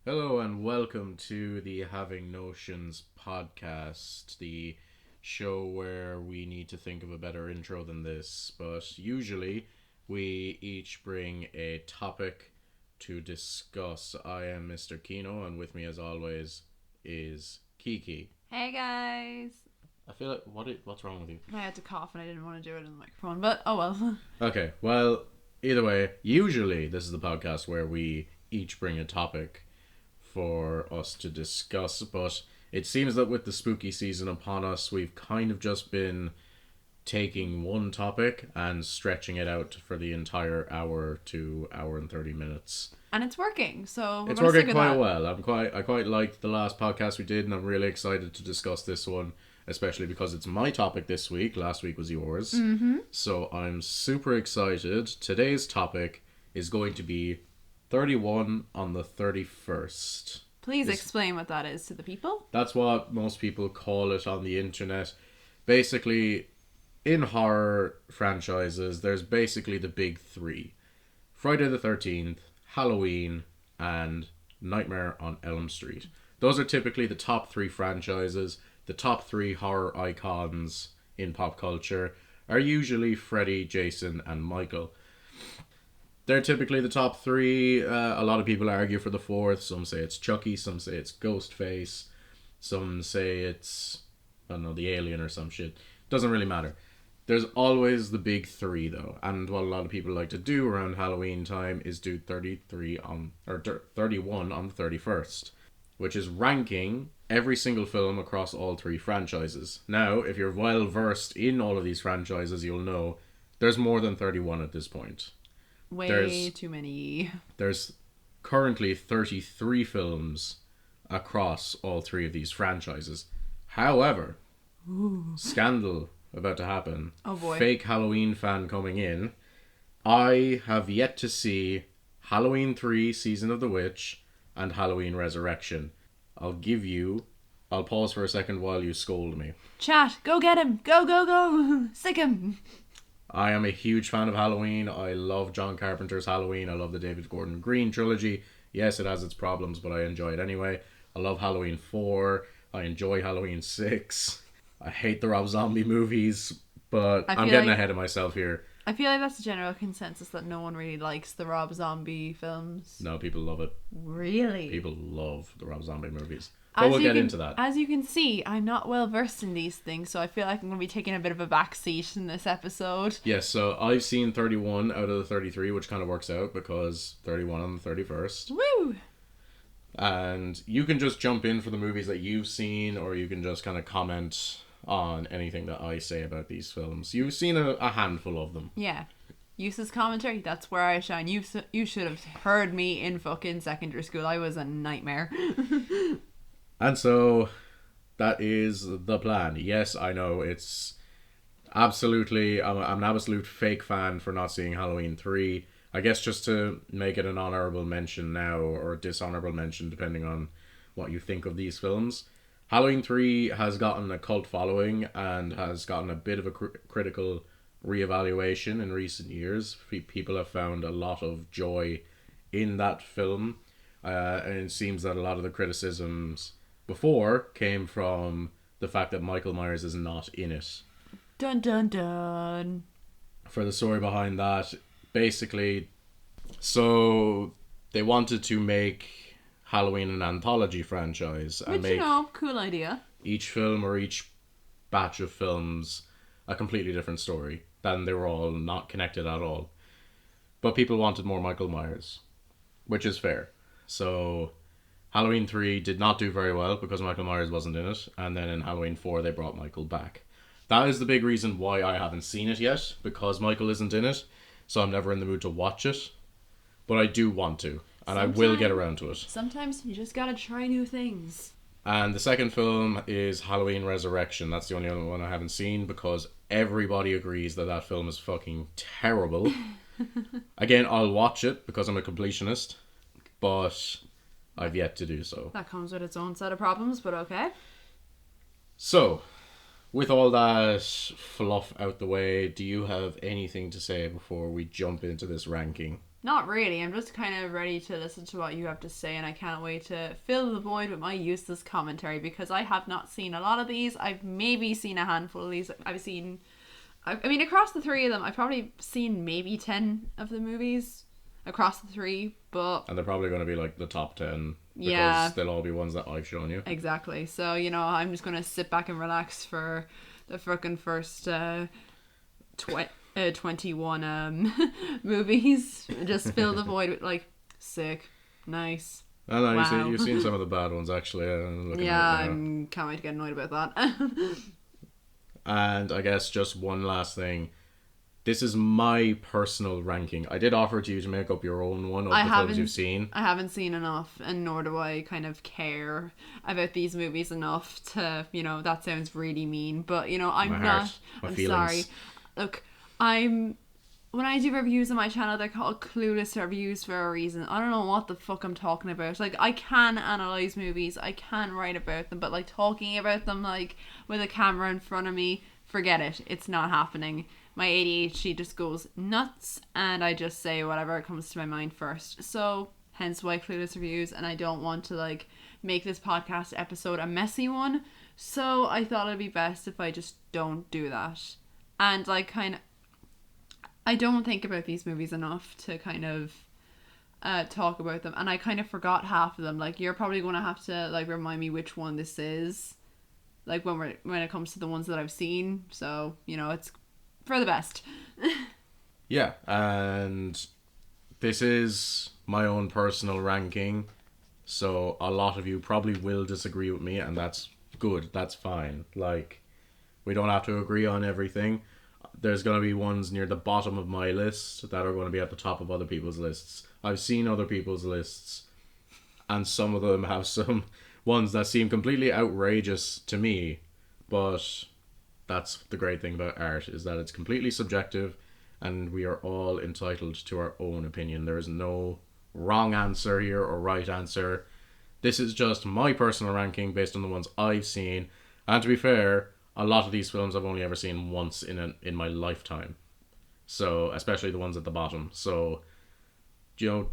Hello and welcome to the Having Notions podcast, the show where we need to think of a better intro than this, but usually we each bring a topic to discuss. I am Mister Kino, and with me as always is Kiki. Hey guys! I feel like what's wrong with you? I had to cough and I didn't want to do it in the microphone, but oh well. Okay, well, either way, usually this is the podcast where we each bring a topic for us to discuss, but it seems that with the spooky season upon us, we've kind of just been taking one topic and stretching it out for the entire hour to hour and 30 minutes. And it's working, so It's working quite well. I quite liked the last podcast we did, and I'm really excited to discuss this one, especially because it's my topic this week. Last week was yours. Mm-hmm. So I'm super excited. Today's topic is going to be 31 on the 31st. Please explain what that is to the people. That's what most people call it on the internet. Basically, in horror franchises, there's basically the big three: Friday the 13th, Halloween, and Nightmare on Elm Street. Those are typically the top three franchises. The top three horror icons in pop culture are usually Freddy, Jason, and Michael. They're typically the top three. A lot of people argue for the fourth. Some say it's Chucky. Some say it's Ghostface. Some say it's, I don't know, the Alien or some shit. Doesn't really matter. There's always the big three, though. And what a lot of people like to do around Halloween time is do 31 on the 31st, which is ranking every single film across all three franchises. Now, if you're well versed in all of these franchises, you'll know there's more than 31 at this point. Way too many. There's currently 33 films across all three of these franchises. However, scandal about to happen. Oh boy. Fake Halloween fan coming in. I have yet to see Halloween 3 Season of the Witch and Halloween Resurrection. I'll pause for a second while you scold me. Chat, go get him! Go, go, go! Sick him! I am a huge fan of Halloween. I love John Carpenter's Halloween. I love the David Gordon Green trilogy. Yes, it has its problems, but I enjoy it anyway. I love Halloween 4. I enjoy Halloween 6. I hate the Rob Zombie movies, but I'm getting ahead of myself here. I feel like that's a general consensus that no one really likes the Rob Zombie films. No, people love it. Really? People love the Rob Zombie movies. But we'll get into that. As you can see, I'm not well versed in these things, so I feel like I'm going to be taking a bit of a back seat in this episode. Yes, so I've seen 31 out of the 33, which kind of works out because 31 on the 31st. Woo! And you can just jump in for the movies that you've seen, or you can just kind of comment on anything that I say about these films. You've seen a handful of them. Yeah. Useless commentary, that's where I shine. You should have heard me in fucking secondary school. I was a nightmare. And so that is the plan. Yes, I know it's absolutely... I'm an absolute fake fan for not seeing Halloween 3. I guess just to make it an honourable mention now, or a dishonourable mention, depending on what you think of these films. Halloween 3 has gotten a cult following and has gotten a bit of a critical reevaluation in recent years. People have found a lot of joy in that film. And it seems that a lot of the criticisms before came from the fact that Michael Myers is not in it. Dun dun dun. For the story behind that, basically, so they wanted to make Halloween an anthology franchise and Which, make cool idea. each film or each batch of films a completely different story. Then they were all not connected at all. But people wanted more Michael Myers, which is fair. So Halloween 3 did not do very well because Michael Myers wasn't in it, and then in Halloween 4 they brought Michael back. That is the big reason why I haven't seen it yet, because Michael isn't in it, so I'm never in the mood to watch it. But I do want to, and I will get around to it. Sometimes you just gotta try new things. And the second film is Halloween Resurrection. That's the only other one I haven't seen because everybody agrees that that film is fucking terrible. Again, I'll watch it because I'm a completionist, but I've yet to do so. That comes with its own set of problems, but okay. So, with all that fluff out the way, do you have anything to say before we jump into this ranking? Not really. I'm just kind of ready to listen to what you have to say, and I can't wait to fill the void with my useless commentary because I have not seen a lot of these. I've maybe seen a handful of these. I mean, across the three of them, I've probably seen maybe 10 of the movies across the three, but. And they're probably going to be like the top 10 because Yeah. they'll all be ones that I've shown you. Exactly. So, you know, I'm just going to sit back and relax for the fucking first 21 movies. Just fill the void with like sick, nice. I know, Wow. you've seen some of the bad ones actually. Yeah, I can't wait to get annoyed about that. And I guess just one last thing. This is my personal ranking. I did offer to you to make up your own one of the films you've seen. I haven't seen enough, and nor do I kind of care about these movies enough to, you know, that sounds really mean, but, you know, I'm feelings. sorry. Look, when I do reviews on my channel, they're called clueless reviews for a reason. I don't know what the fuck I'm talking about. Like, I can analyze movies, I can write about them, but like talking about them like with a camera in front of me, forget it. It's not happening. My ADHD just goes nuts, and I just say whatever comes to my mind first. So, hence why clueless reviews, and I don't want to like make this podcast episode a messy one. So I thought it'd be best if I just don't do that. And like kind of, I don't think about these movies enough to kind of talk about them, and I kind of forgot half of them. Like, you're probably going to have to like remind me which one this is, like when it comes to the ones that I've seen. So, you know, it's for the best. Yeah, and this is my own personal ranking, so a lot of you probably will disagree with me, and that's good. That's fine. Like, we don't have to agree on everything. There's going to be ones near the bottom of my list that are going to be at the top of other people's lists. I've seen other people's lists, and some of them have some ones that seem completely outrageous to me, but that's the great thing about art, is that it's completely subjective, and we are all entitled to our own opinion. There is no wrong answer here or right answer. This is just my personal ranking based on the ones I've seen, and to be fair, a lot of these films I've only ever seen once in my lifetime. So, especially the ones at the bottom. So, you know,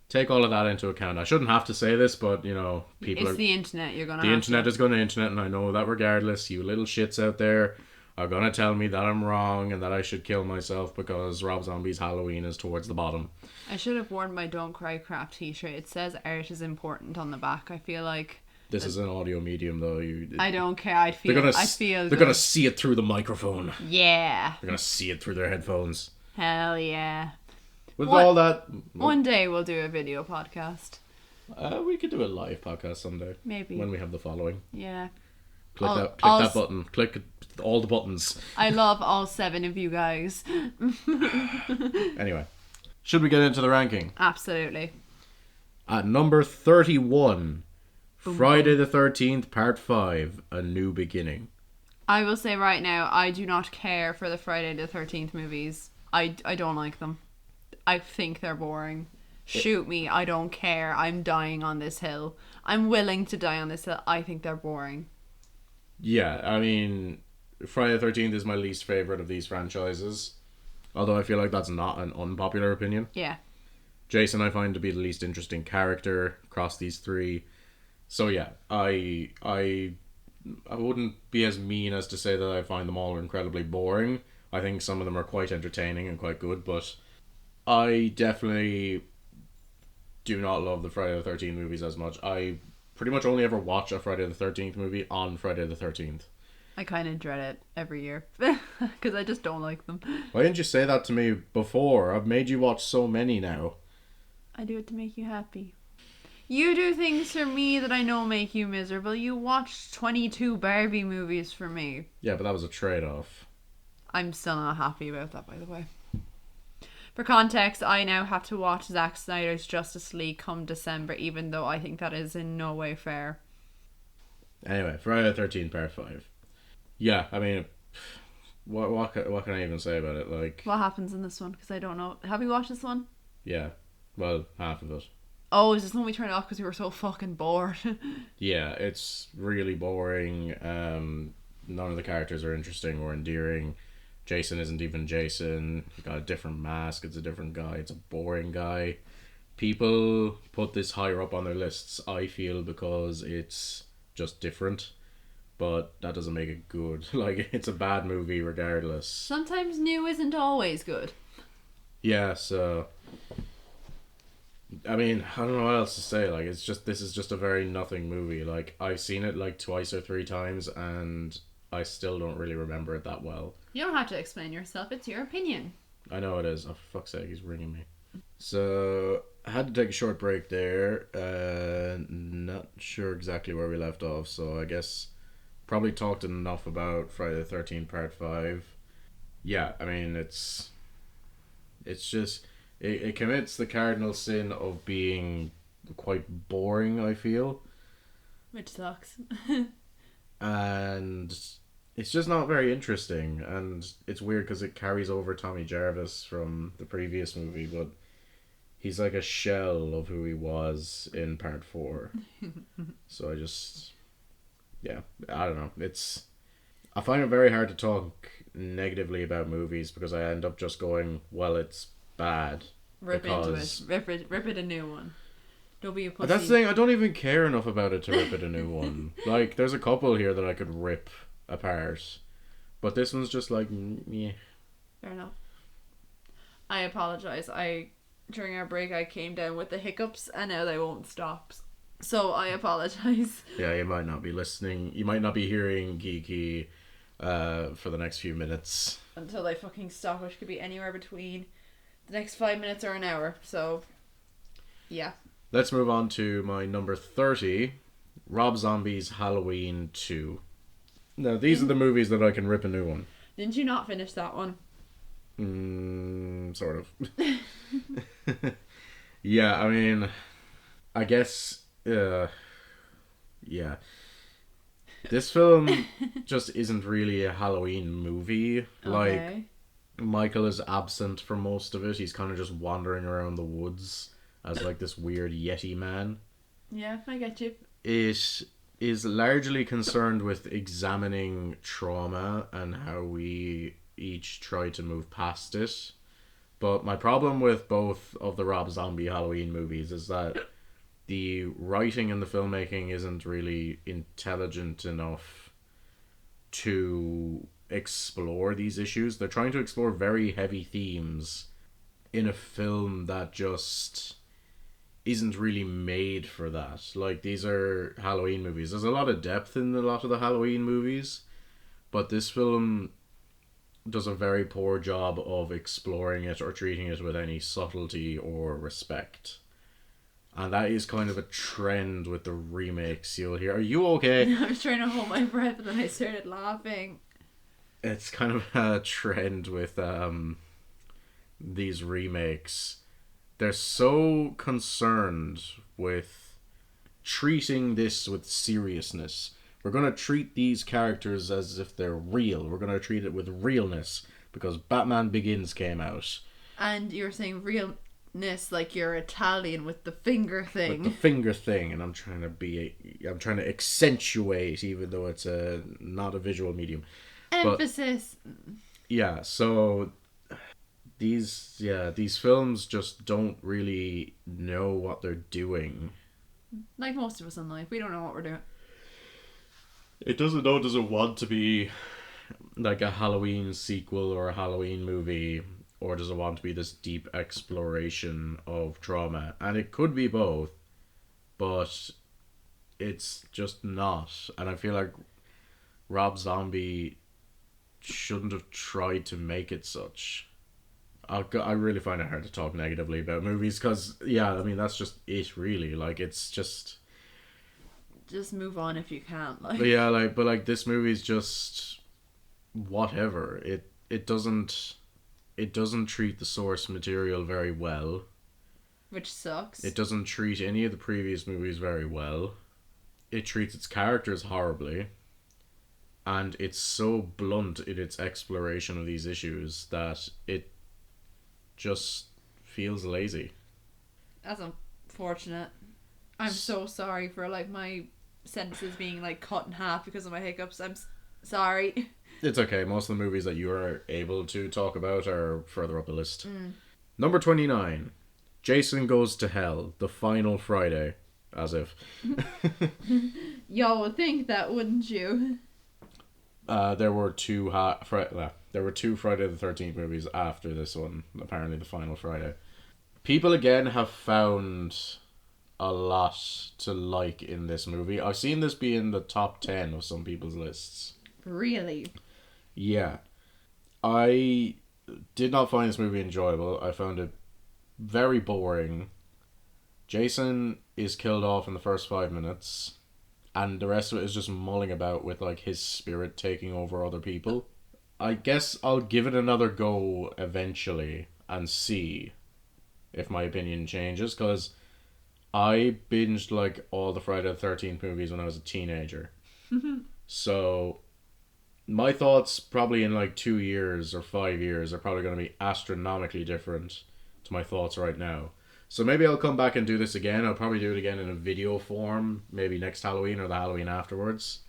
take all of that into account. I shouldn't have to say this, but, you know, It's the internet. You're gonna. The internet is going to internet, and I know that regardless, you little shits out there are going to tell me that I'm wrong and that I should kill myself because Rob Zombie's Halloween is towards the bottom. I should have worn my Don't Cry Crap t-shirt. It says art is important on the back. I feel like... This is an audio medium, though. I don't care. I feel they're gonna see it through the microphone. Yeah. They're gonna see it through their headphones. Hell yeah. With all that, one day we'll do a video podcast. We could do a live podcast someday. Maybe when we have the following. Yeah. Click that button. Click all the buttons. I love all 7 of you guys. Anyway, should we get into the ranking? Absolutely. At number 31. Friday the 13th, Part 5, A New Beginning. I will say right now, I do not care for the Friday the 13th movies. I don't like them. I think they're boring. Shoot me, I don't care. I'm dying on this hill. I'm willing to die on this hill. I think they're boring. Yeah, I mean, Friday the 13th is my least favourite of these franchises. Although I feel like that's not an unpopular opinion. Yeah. Jason I find to be the least interesting character across these 3. So yeah, I wouldn't be as mean as to say that I find them all incredibly boring. I think some of them are quite entertaining and quite good, but I definitely do not love the Friday the 13th movies as much. I pretty much only ever watch a Friday the 13th movie on Friday the 13th. I kind of dread it every year because I just don't like them. Why didn't you say that to me before? I've made you watch so many now. I do it to make you happy. You do things for me that I know make you miserable. You watched 22 Barbie movies for me. Yeah, but that was a trade-off. I'm still not happy about that, by the way. For context, I now have to watch Zack Snyder's Justice League come December, even though I think that is in no way fair. Anyway, Friday the 13th, Part 5. Yeah, I mean, what can I even say about it? Like, what happens in this one? Because I don't know. Have you watched this one? Yeah, well, half of it. Oh, is this one we turned off because we were so fucking bored? Yeah, it's really boring. None of the characters are interesting or endearing. Jason isn't even Jason. He got a different mask. It's a different guy. It's a boring guy. People put this higher up on their lists, I feel, because it's just different. But that doesn't make it good. Like, it's a bad movie regardless. Sometimes new isn't always good. Yeah, so I mean, I don't know what else to say. Like, this is just a very nothing movie. Like, I've seen it like twice or three times, and I still don't really remember it that well. You don't have to explain yourself. It's your opinion. I know it is. Oh, for fuck's sake, he's ringing me. So I had to take a short break there. Not sure exactly where we left off. So I guess probably talked enough about Friday the 13th Part 5. Yeah, I mean, it's just it commits the cardinal sin of being quite boring, I feel, Which sucks. and it's just not very interesting. And it's weird because it carries over Tommy Jarvis from the previous movie, but he's like a shell of who he was in Part 4. So yeah, I don't know. I find it very hard to talk negatively about movies because I end up just going, well, it's bad. Rip into it. Rip it a new one. Don't be a pussy. That's the thing, I don't even care enough about it to rip it a new one. Like, there's a couple here that I could rip apart. But this one's just like, yeah. Fair enough. I apologize. During our break, I came down with the hiccups, and now they won't stop. So I apologize. Yeah, you might not be listening. You might not be hearing Geeky for the next few minutes. Until they fucking stop, which could be anywhere between the next 5 minutes or an hour. So, yeah. Let's move on to my number 30, Rob Zombie's Halloween 2. Now, these are the movies that I can rip a new one. Didn't you not finish that one? Sort of. Yeah, I mean, I guess, yeah. This film just isn't really a Halloween movie. Like, Okay. Michael is absent for most of it. He's kind of just wandering around the woods as like this weird Yeti man. Yeah, I get you. It is largely concerned with examining trauma and how we each try to move past it. But my problem with both of the Rob Zombie Halloween movies is that the writing and the filmmaking isn't really intelligent enough to explore these issues. They're trying to explore very heavy themes in a film that just isn't really made for that. Like, these are Halloween movies. There's a lot of depth in a lot of the Halloween movies, but this film does a very poor job of exploring it or treating it with any subtlety or respect. And that is kind of a trend with the remakes you'll hear. Are you okay? I was trying to hold my breath and then I started laughing. It's kind of a trend with these remakes. They're so concerned with treating this with seriousness. We're going to treat these characters as if they're real. We're going to treat it with realness because Batman Begins came out. And you're saying realness like you're Italian with the finger thing. With the finger thing, and I'm trying to accentuate, even though it's not a visual medium. Emphasis. But, yeah, so these films just don't really know what they're doing. Like most of us in life, we don't know what we're doing. It doesn't want to be like a Halloween sequel or a Halloween movie, or does it want to be this deep exploration of trauma? And it could be both, but it's just not. And I feel like Rob Zombie shouldn't have tried to make it such. I really find it hard to talk negatively about movies because, yeah, I mean, that's just it, really. Like, it's just move on if you can. Like. But like this movie's just whatever. It doesn't treat the source material very well. Which sucks. It doesn't treat any of the previous movies very well. It treats its characters horribly. And it's so blunt in its exploration of these issues that it just feels lazy. That's unfortunate. I'm so sorry for like my sentences being like cut in half because of my hiccups. I'm sorry. It's okay. Most of the movies that you are able to talk about are further up the list. Number 29. Jason Goes to Hell, the final Friday. As if. Y'all would think that, wouldn't you? There were two there were two Friday the 13th movies after this one. Apparently, the final Friday. People again have found a lot to like in this movie. I've seen this be in the top 10 of some people's lists. Really? Yeah. I did not find this movie enjoyable. I found it very boring. Jason is killed off in the first 5 minutes, and the rest of it is just mulling about with like his spirit taking over other people. I guess I'll give it another go eventually and see if my opinion changes, because I binged like all the Friday the 13th movies when I was a teenager. So my thoughts probably in like 2 years or 5 years are probably going to be astronomically different to my thoughts right now. So maybe I'll come back and do this again. I'll probably do it again in a video form, maybe next Halloween or the Halloween afterwards.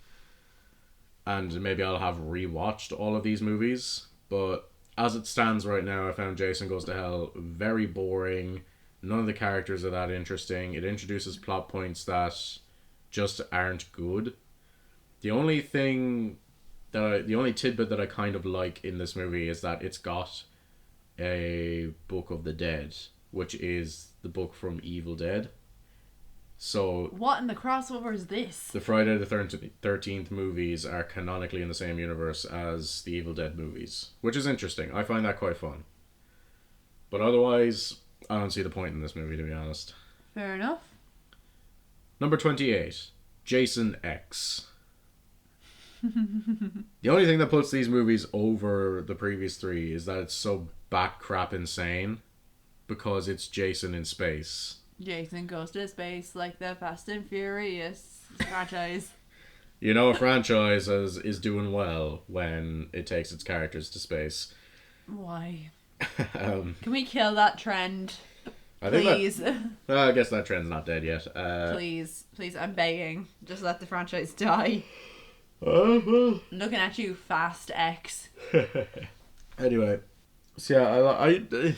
And maybe I'll have rewatched all of these movies. But as it stands right now, I found Jason Goes to Hell very boring. None of the characters are that interesting. It introduces plot points that just aren't good. The only tidbit that I kind of like in this movie is that it's got a Book of the Dead, which is the book from Evil Dead. So what in the crossover is this? The Friday the 13th movies are canonically in the same universe as the Evil Dead movies, which is interesting. I find that quite fun. But otherwise, I don't see the point in this movie, to be honest. Fair enough. Number 28, Jason X. The only thing that puts these movies over the previous three is that it's so bat crap insane, because it's Jason in space. Jason goes to space like the Fast and Furious franchise. You know, a franchise is doing well when it takes its characters to space. Why? Can we kill that trend? Please. I guess that trend's not dead yet. Please, I'm begging. Just let the franchise die. Well. Looking at you, Fast X. Anyway, so yeah,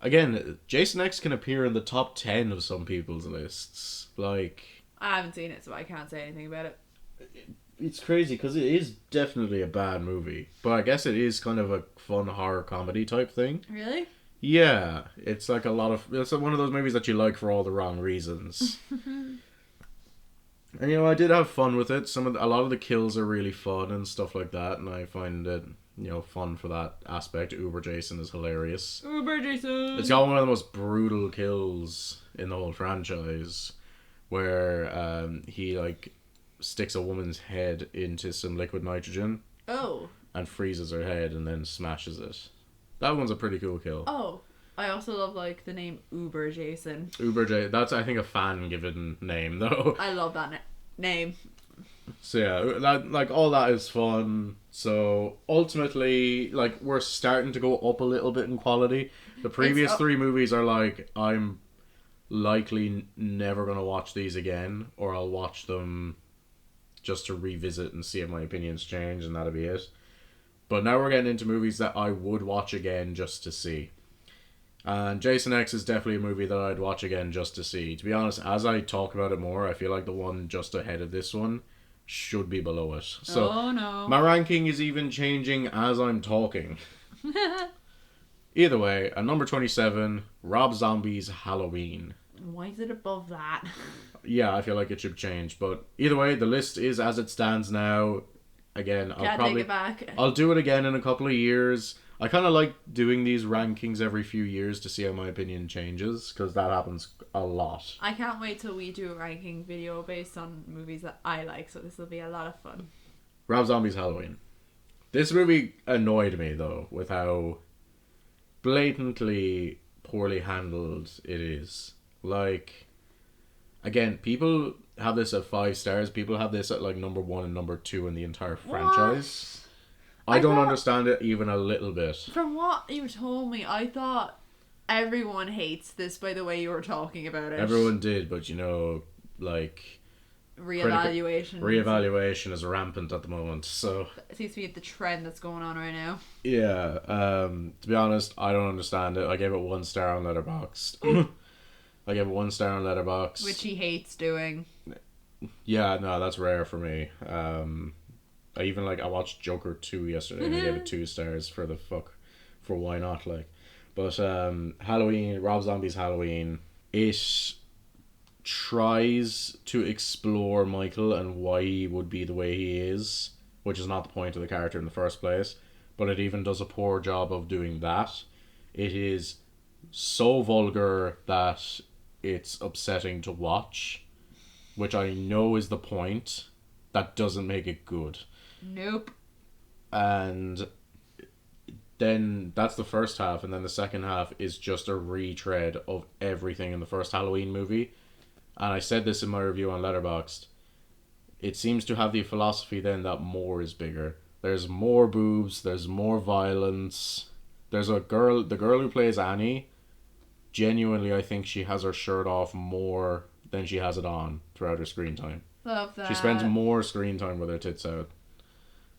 again, Jason X can appear in the top 10 of some people's lists. Like, I haven't seen it, so I can't say anything about it. It's crazy because it is definitely a bad movie, but I guess it is kind of a fun horror comedy type thing. Really? Yeah, it's like it's one of those movies that you like for all the wrong reasons. And I did have fun with it. A lot of the kills are really fun and stuff like that, and I find it fun for that aspect. Uber Jason is hilarious. Uber Jason! It's got one of the most brutal kills in the whole franchise, where he sticks a woman's head into some liquid nitrogen. Oh. And freezes her head and then smashes it. That one's a pretty cool kill. Oh. I also love the name Uber Jason. Uber Jason. That's, I think, a fan given name though. I love that name. So yeah, that all that is fun. So ultimately, we're starting to go up a little bit in quality. The previous three movies are I'm likely never gonna watch these again, or I'll watch them just to revisit and see if my opinions change, and that'll be it. But now we're getting into movies that I would watch again just to see. And Jason X is definitely a movie that I'd watch again just to see. To be honest, as I talk about it more, I feel like the one just ahead of this one should be below it. So oh no. My ranking is even changing as I'm talking. Either way, at number 27, Rob Zombie's Halloween. Why is it above that? Yeah, I feel like it should change. But either way, the list is as it stands now. Again, Take it back. I'll do it again in a couple of years. I kind of like doing these rankings every few years to see how my opinion changes, because that happens a lot. I can't wait till we do a ranking video based on movies that I like, so this will be a lot of fun. Rob Zombie's Halloween. This movie annoyed me, though, with how blatantly poorly handled it is. Again, people have this at 5 stars. People have this at number 1 and number 2 in the entire franchise. I don't understand it even a little bit. From what you told me, I thought everyone hates this by the way you were talking about it. Everyone did, but Reevaluation. Reevaluation is rampant at the moment, so It seems to be the trend that's going on right now. yeah. To be honest, I don't understand it. I gave it 1 star on Letterboxd. I gave it 1 star on Letterboxd. Which he hates doing. Yeah, no, that's rare for me. I watched Joker 2 yesterday and I gave it 2 stars for why not, like. But Halloween, Rob Zombie's Halloween, it tries to explore Michael and why he would be the way he is, which is not the point of the character in the first place, but it even does a poor job of doing that. It is so vulgar that it's upsetting to watch, which I know is the point. That doesn't make it good. Nope. And then that's the first half, and then the second half is just a retread of everything in the first Halloween movie. And I said this in my review on Letterboxd. It seems to have the philosophy then that more is bigger. There's more boobs, there's more violence. There's the girl who plays Annie. Genuinely, I think she has her shirt off more than she has it on throughout her screen time. Love that. She spends more screen time with her tits out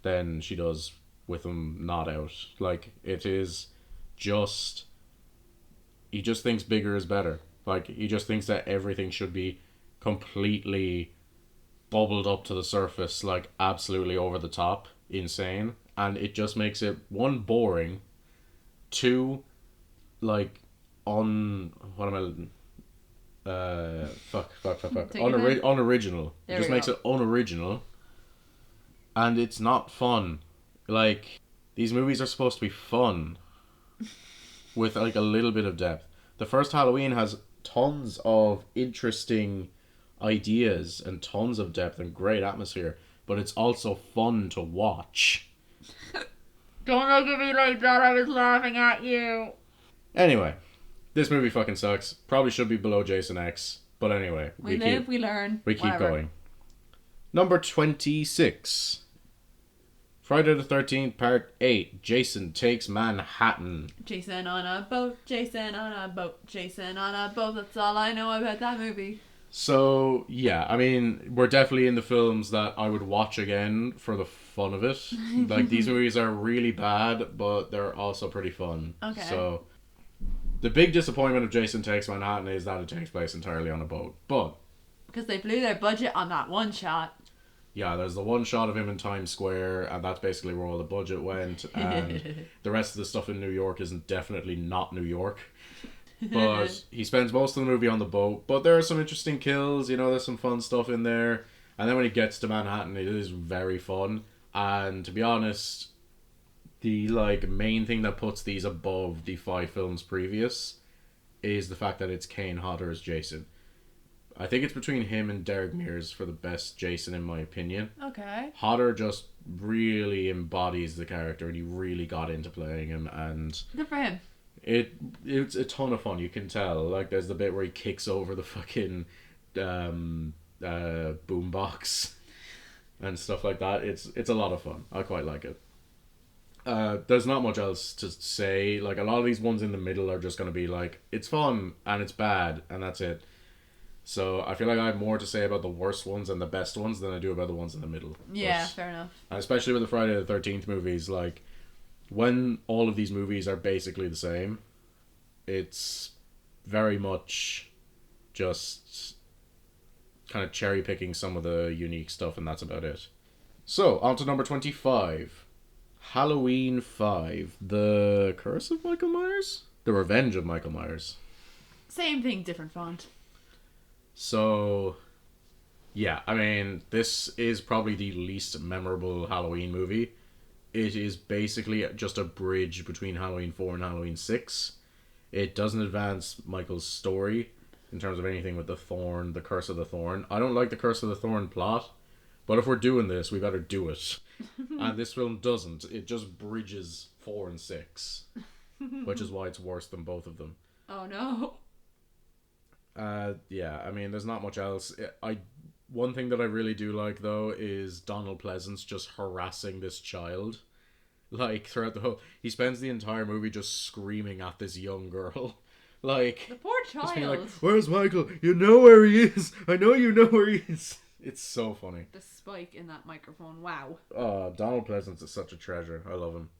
than she does with them not out. Like, it is just... He just thinks bigger is better. Like, he just thinks that everything should be completely bubbled up to the surface, like, absolutely over the top, insane. And it just makes it, 1, boring, 2, like, unoriginal. It just makes it unoriginal. And it's not fun. Like, these movies are supposed to be fun. With, like, a little bit of depth. The first Halloween has tons of interesting ideas and tons of depth and great atmosphere, but it's also fun to watch. Don't look at me like that, I was laughing at you. Anyway, this movie fucking sucks. Probably should be below Jason X, but anyway. We live, we learn. We keep going. Number 26. Friday the 13th, Part 8. Jason Takes Manhattan. Jason on a boat, Jason on a boat, Jason on a boat. That's all I know about that movie. So, yeah, I mean, we're definitely in the films that I would watch again for the fun of it. Like, these movies are really bad, but they're also pretty fun. Okay. So, the big disappointment of Jason Takes Manhattan is that it takes place entirely on a boat. But... because they blew their budget on that one shot. Yeah, there's the one shot of him in Times Square, and that's basically where all the budget went. And the rest of the stuff in New York isn't definitely not New York. But he spends most of the movie on the boat. But there are some interesting kills, you know, there's some fun stuff in there. And then when he gets to Manhattan, it is very fun. And to be honest, the like main thing that puts these above the 5 films previous is the fact that it's Kane Hodder as Jason. I think it's between him and Derek Mears for the best Jason, in my opinion. Okay. Hodder just really embodies the character, and he really got into playing him, and good for him. It's a ton of fun. You can tell. Like, there's the bit where he kicks over the fucking boombox and stuff like that. It's a lot of fun. I quite like it. There's not much else to say. Like, a lot of these ones in the middle are just going to be like, it's fun and it's bad, and that's it. So I feel like I have more to say about the worst ones and the best ones than I do about the ones in the middle. Yeah, fair enough. And especially with the Friday the 13th movies, like, when all of these movies are basically the same, it's very much just kind of cherry picking some of the unique stuff, and that's about it. So, on to number 25. Halloween 5. The Curse of Michael Myers? The Revenge of Michael Myers. Same thing, different font. So, yeah, I mean, this is probably the least memorable Halloween movie. It is basically just a bridge between Halloween 4 and Halloween 6. It doesn't advance Michael's story in terms of anything with the Thorn, the Curse of the Thorn. I don't like the Curse of the Thorn plot, but if we're doing this, we better do it. And this film doesn't. It just bridges 4 and 6, which is why it's worse than both of them. Oh no. Yeah, I mean, there's not much else. One thing that I really do like, though, is Donald Pleasance just harassing this child. Like, throughout the whole... He spends the entire movie just screaming at this young girl. Like... the poor child. Just being like, where's Michael? You know where he is. I know you know where he is. It's so funny. The spike in that microphone. Wow. Oh, Donald Pleasance is such a treasure. I love him.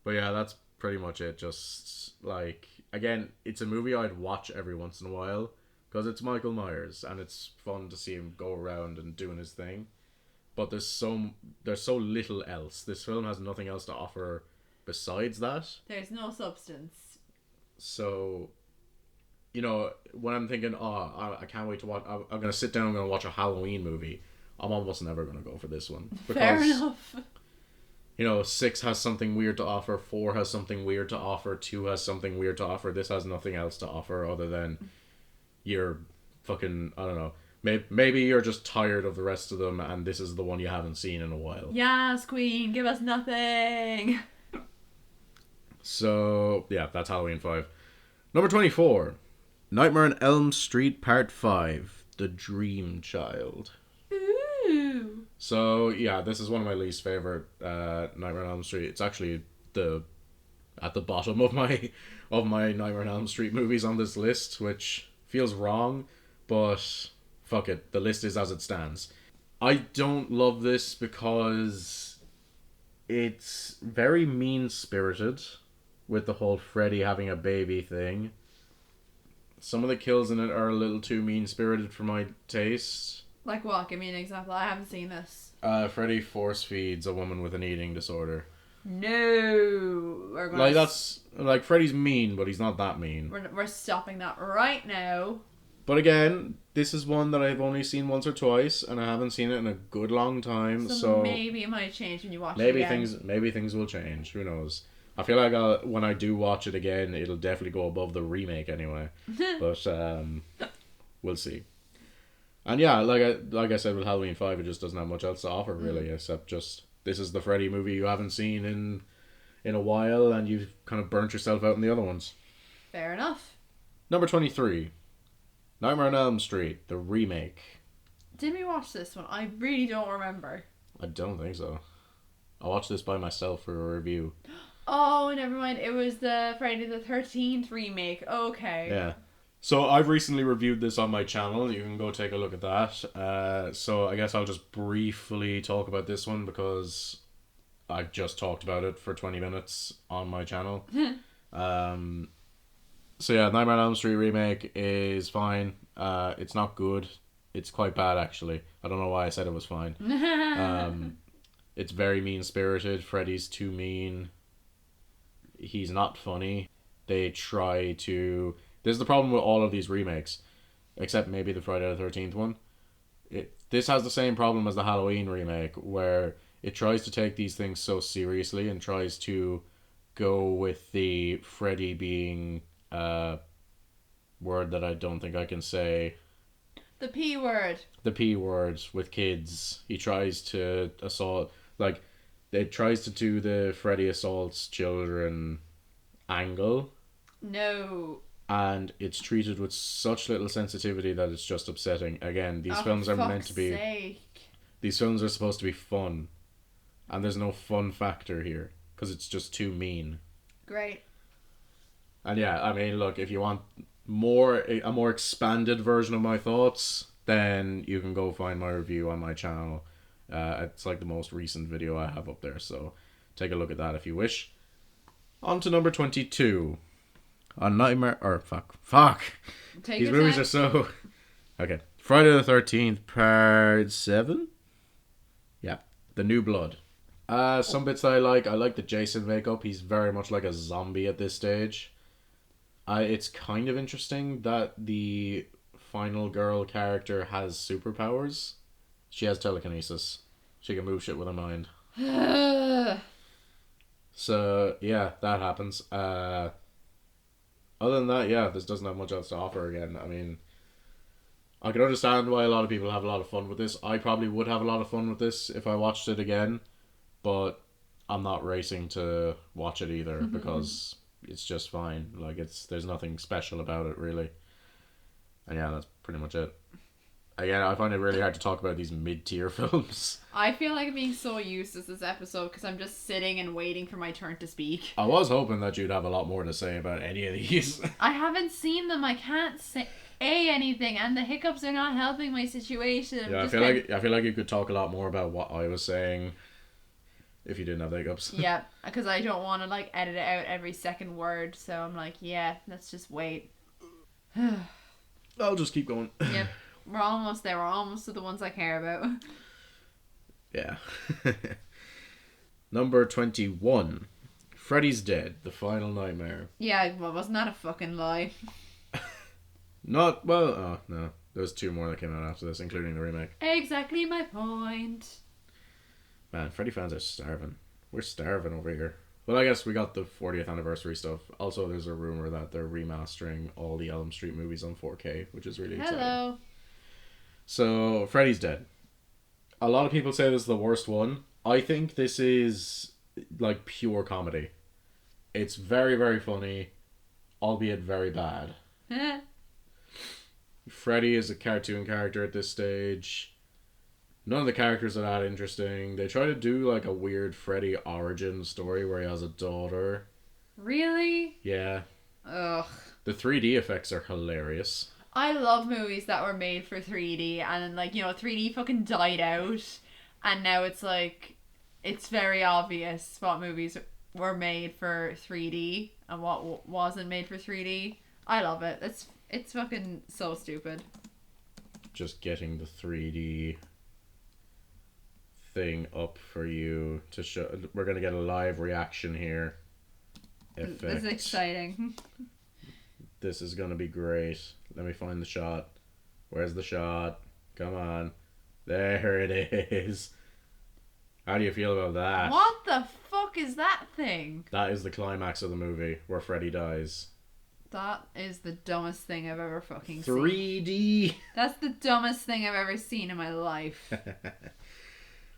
But yeah, that's pretty much it. Just like, again, it's a movie I'd watch every once in a while because it's Michael Myers and it's fun to see him go around and doing his thing. But there's so little else. This film has nothing else to offer besides that. There's no substance. So, you know, when I'm thinking, oh, I can't wait to watch, I'm going to sit down, I'm going to watch a Halloween movie, I'm almost never going to go for this one. Because, Fair enough. You know, 6 has something weird to offer, 4 has something weird to offer, 2 has something weird to offer, this has nothing else to offer other than you're fucking, I don't know, maybe you're just tired of the rest of them and this is the one you haven't seen in a while. Yes, Queen, give us nothing. So, yeah, that's Halloween 5. Number 24, Nightmare on Elm Street Part 5, The Dream Child. Ooh. So, yeah, this is one of my least favorite Nightmare on Elm Street. It's actually at the bottom of my Nightmare on Elm Street movies on this list, which feels wrong, but fuck it, the list is as it stands. I don't love this because it's very mean-spirited with the whole Freddy having a baby thing. Some of the kills in it are a little too mean-spirited for my taste. Like what? Give me an example. I haven't seen this. Freddy force feeds a woman with an eating disorder. No. That's like Freddy's mean, but he's not that mean. We're stopping that right now. But again, this is one that I've only seen once or twice, and I haven't seen it in a good long time. So maybe it might change when you watch it again. Maybe things will change. Who knows? I feel like when I do watch it again, it'll definitely go above the remake anyway. But we'll see. And yeah, like I said with Halloween 5, it just doesn't have much else to offer really, except just this is the Freddy movie you haven't seen in a while, and you've kind of burnt yourself out in the other ones. Fair enough. Number 23, Nightmare on Elm Street, the remake. Did we watch this one? I really don't remember. I don't think so. I watched this by myself for a review. Oh, never mind. It was the Friday the 13th remake. Okay. Yeah. So I've recently reviewed this on my channel. You can go take a look at that. So I guess I'll just briefly talk about this one because I've just talked about it for 20 minutes on my channel. So yeah, Nightmare on Elm Street remake is fine. It's not good. It's quite bad actually. I don't know why I said it was fine. It's very mean-spirited. Freddy's too mean. He's not funny. They try to... This is the problem with all of these remakes, except maybe the Friday the 13th one. This has the same problem as the Halloween remake, where it tries to take these things so seriously and tries to go with the Freddy being a word that I don't think I can say. The P word. The P word with kids. He tries to assault... Like, it tries to do the Freddy assaults children angle. No. And it's treated with such little sensitivity that it's just upsetting. Again, these films are meant to be... Sake. These films are supposed to be fun. And there's no fun factor here. Because it's just too mean. Great. And yeah, I mean, look, if you want a more expanded version of my thoughts, then you can go find my review on my channel. It's like the most recent video I have up there, so take a look at that if you wish. On to number 22. A Nightmare... Or, fuck. These movies are so... Okay. Friday the 13th, Part 7? Yeah. The New Blood. Some bits that I like. I like the Jason makeup. He's very much like a zombie at this stage. It's kind of interesting that the final girl character has superpowers. She has telekinesis. She can move shit with her mind. So, yeah, that happens. Other than that, yeah, this doesn't have much else to offer again. I mean, I can understand why a lot of people have a lot of fun with this. I probably would have a lot of fun with this if I watched it again, but I'm not racing to watch it either because it's just fine. Like, there's nothing special about it, really. And yeah, that's pretty much it. Again, I find it really hard to talk about these mid-tier films. I feel like I'm being so useless this episode because I'm just sitting and waiting for my turn to speak. I was hoping that you'd have a lot more to say about any of these. I haven't seen them. I can't say anything, and the hiccups are not helping my situation. Yeah, I feel like you could talk a lot more about what I was saying if you didn't have the hiccups. Yeah, because I don't want to like edit it out every second word. So I'm like, yeah, let's just wait. I'll just keep going. Yep, we're almost there. We're almost to the ones I care about. Yeah. Number 21. Freddy's Dead, The Final Nightmare. Yeah, well, wasn't that a fucking lie? Not, well, oh, no. There's 2 more that came out after this, including the remake. Exactly my point. Man, Freddy fans are starving. We're starving over here. Well, I guess we got the 40th anniversary stuff. Also, there's a rumor that they're remastering all the Elm Street movies on 4K, which is really exciting. Hello. So, Freddy's Dead. A lot of people say this is the worst one. I think this is, like, pure comedy. It's very, very funny, albeit very bad. Freddy is a cartoon character at this stage. None of the characters are that interesting. They try to do like a weird Freddy origin story where he has a daughter. Really? Yeah. Ugh. The 3D effects are hilarious. I love movies that were made for 3D and like, 3D fucking died out and now it's like it's very obvious what movies were made for 3D and what wasn't made for 3D. I love it. It's fucking so stupid. Just getting the 3D thing up for you to show. We're gonna get a live reaction here. Effect. This is exciting. This is gonna be great. Let me find the shot. Where's the shot? Come on. There it is. How do you feel about that? What the fuck is that thing? That is the climax of the movie where Freddy dies. That is the dumbest thing I've ever fucking 3D. seen. That's the dumbest thing I've ever seen in my life.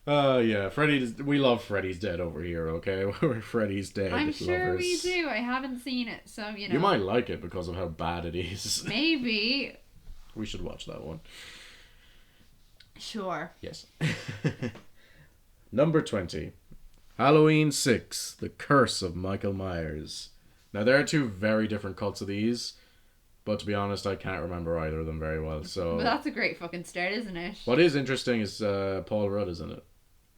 Oh, yeah. We love Freddy's Dead over here, okay? We're Freddy's Dead I'm sure lovers. we do. I haven't seen it, so, You might like it because of how bad it is. Maybe. We should watch that one. Sure. Yes. Number 20. Halloween 6. The Curse of Michael Myers. Now, there are 2 very different cuts of these, but to be honest, I can't remember either of them very well. So, But that's a great fucking start, isn't it? what is interesting is Paul Rudd is in it.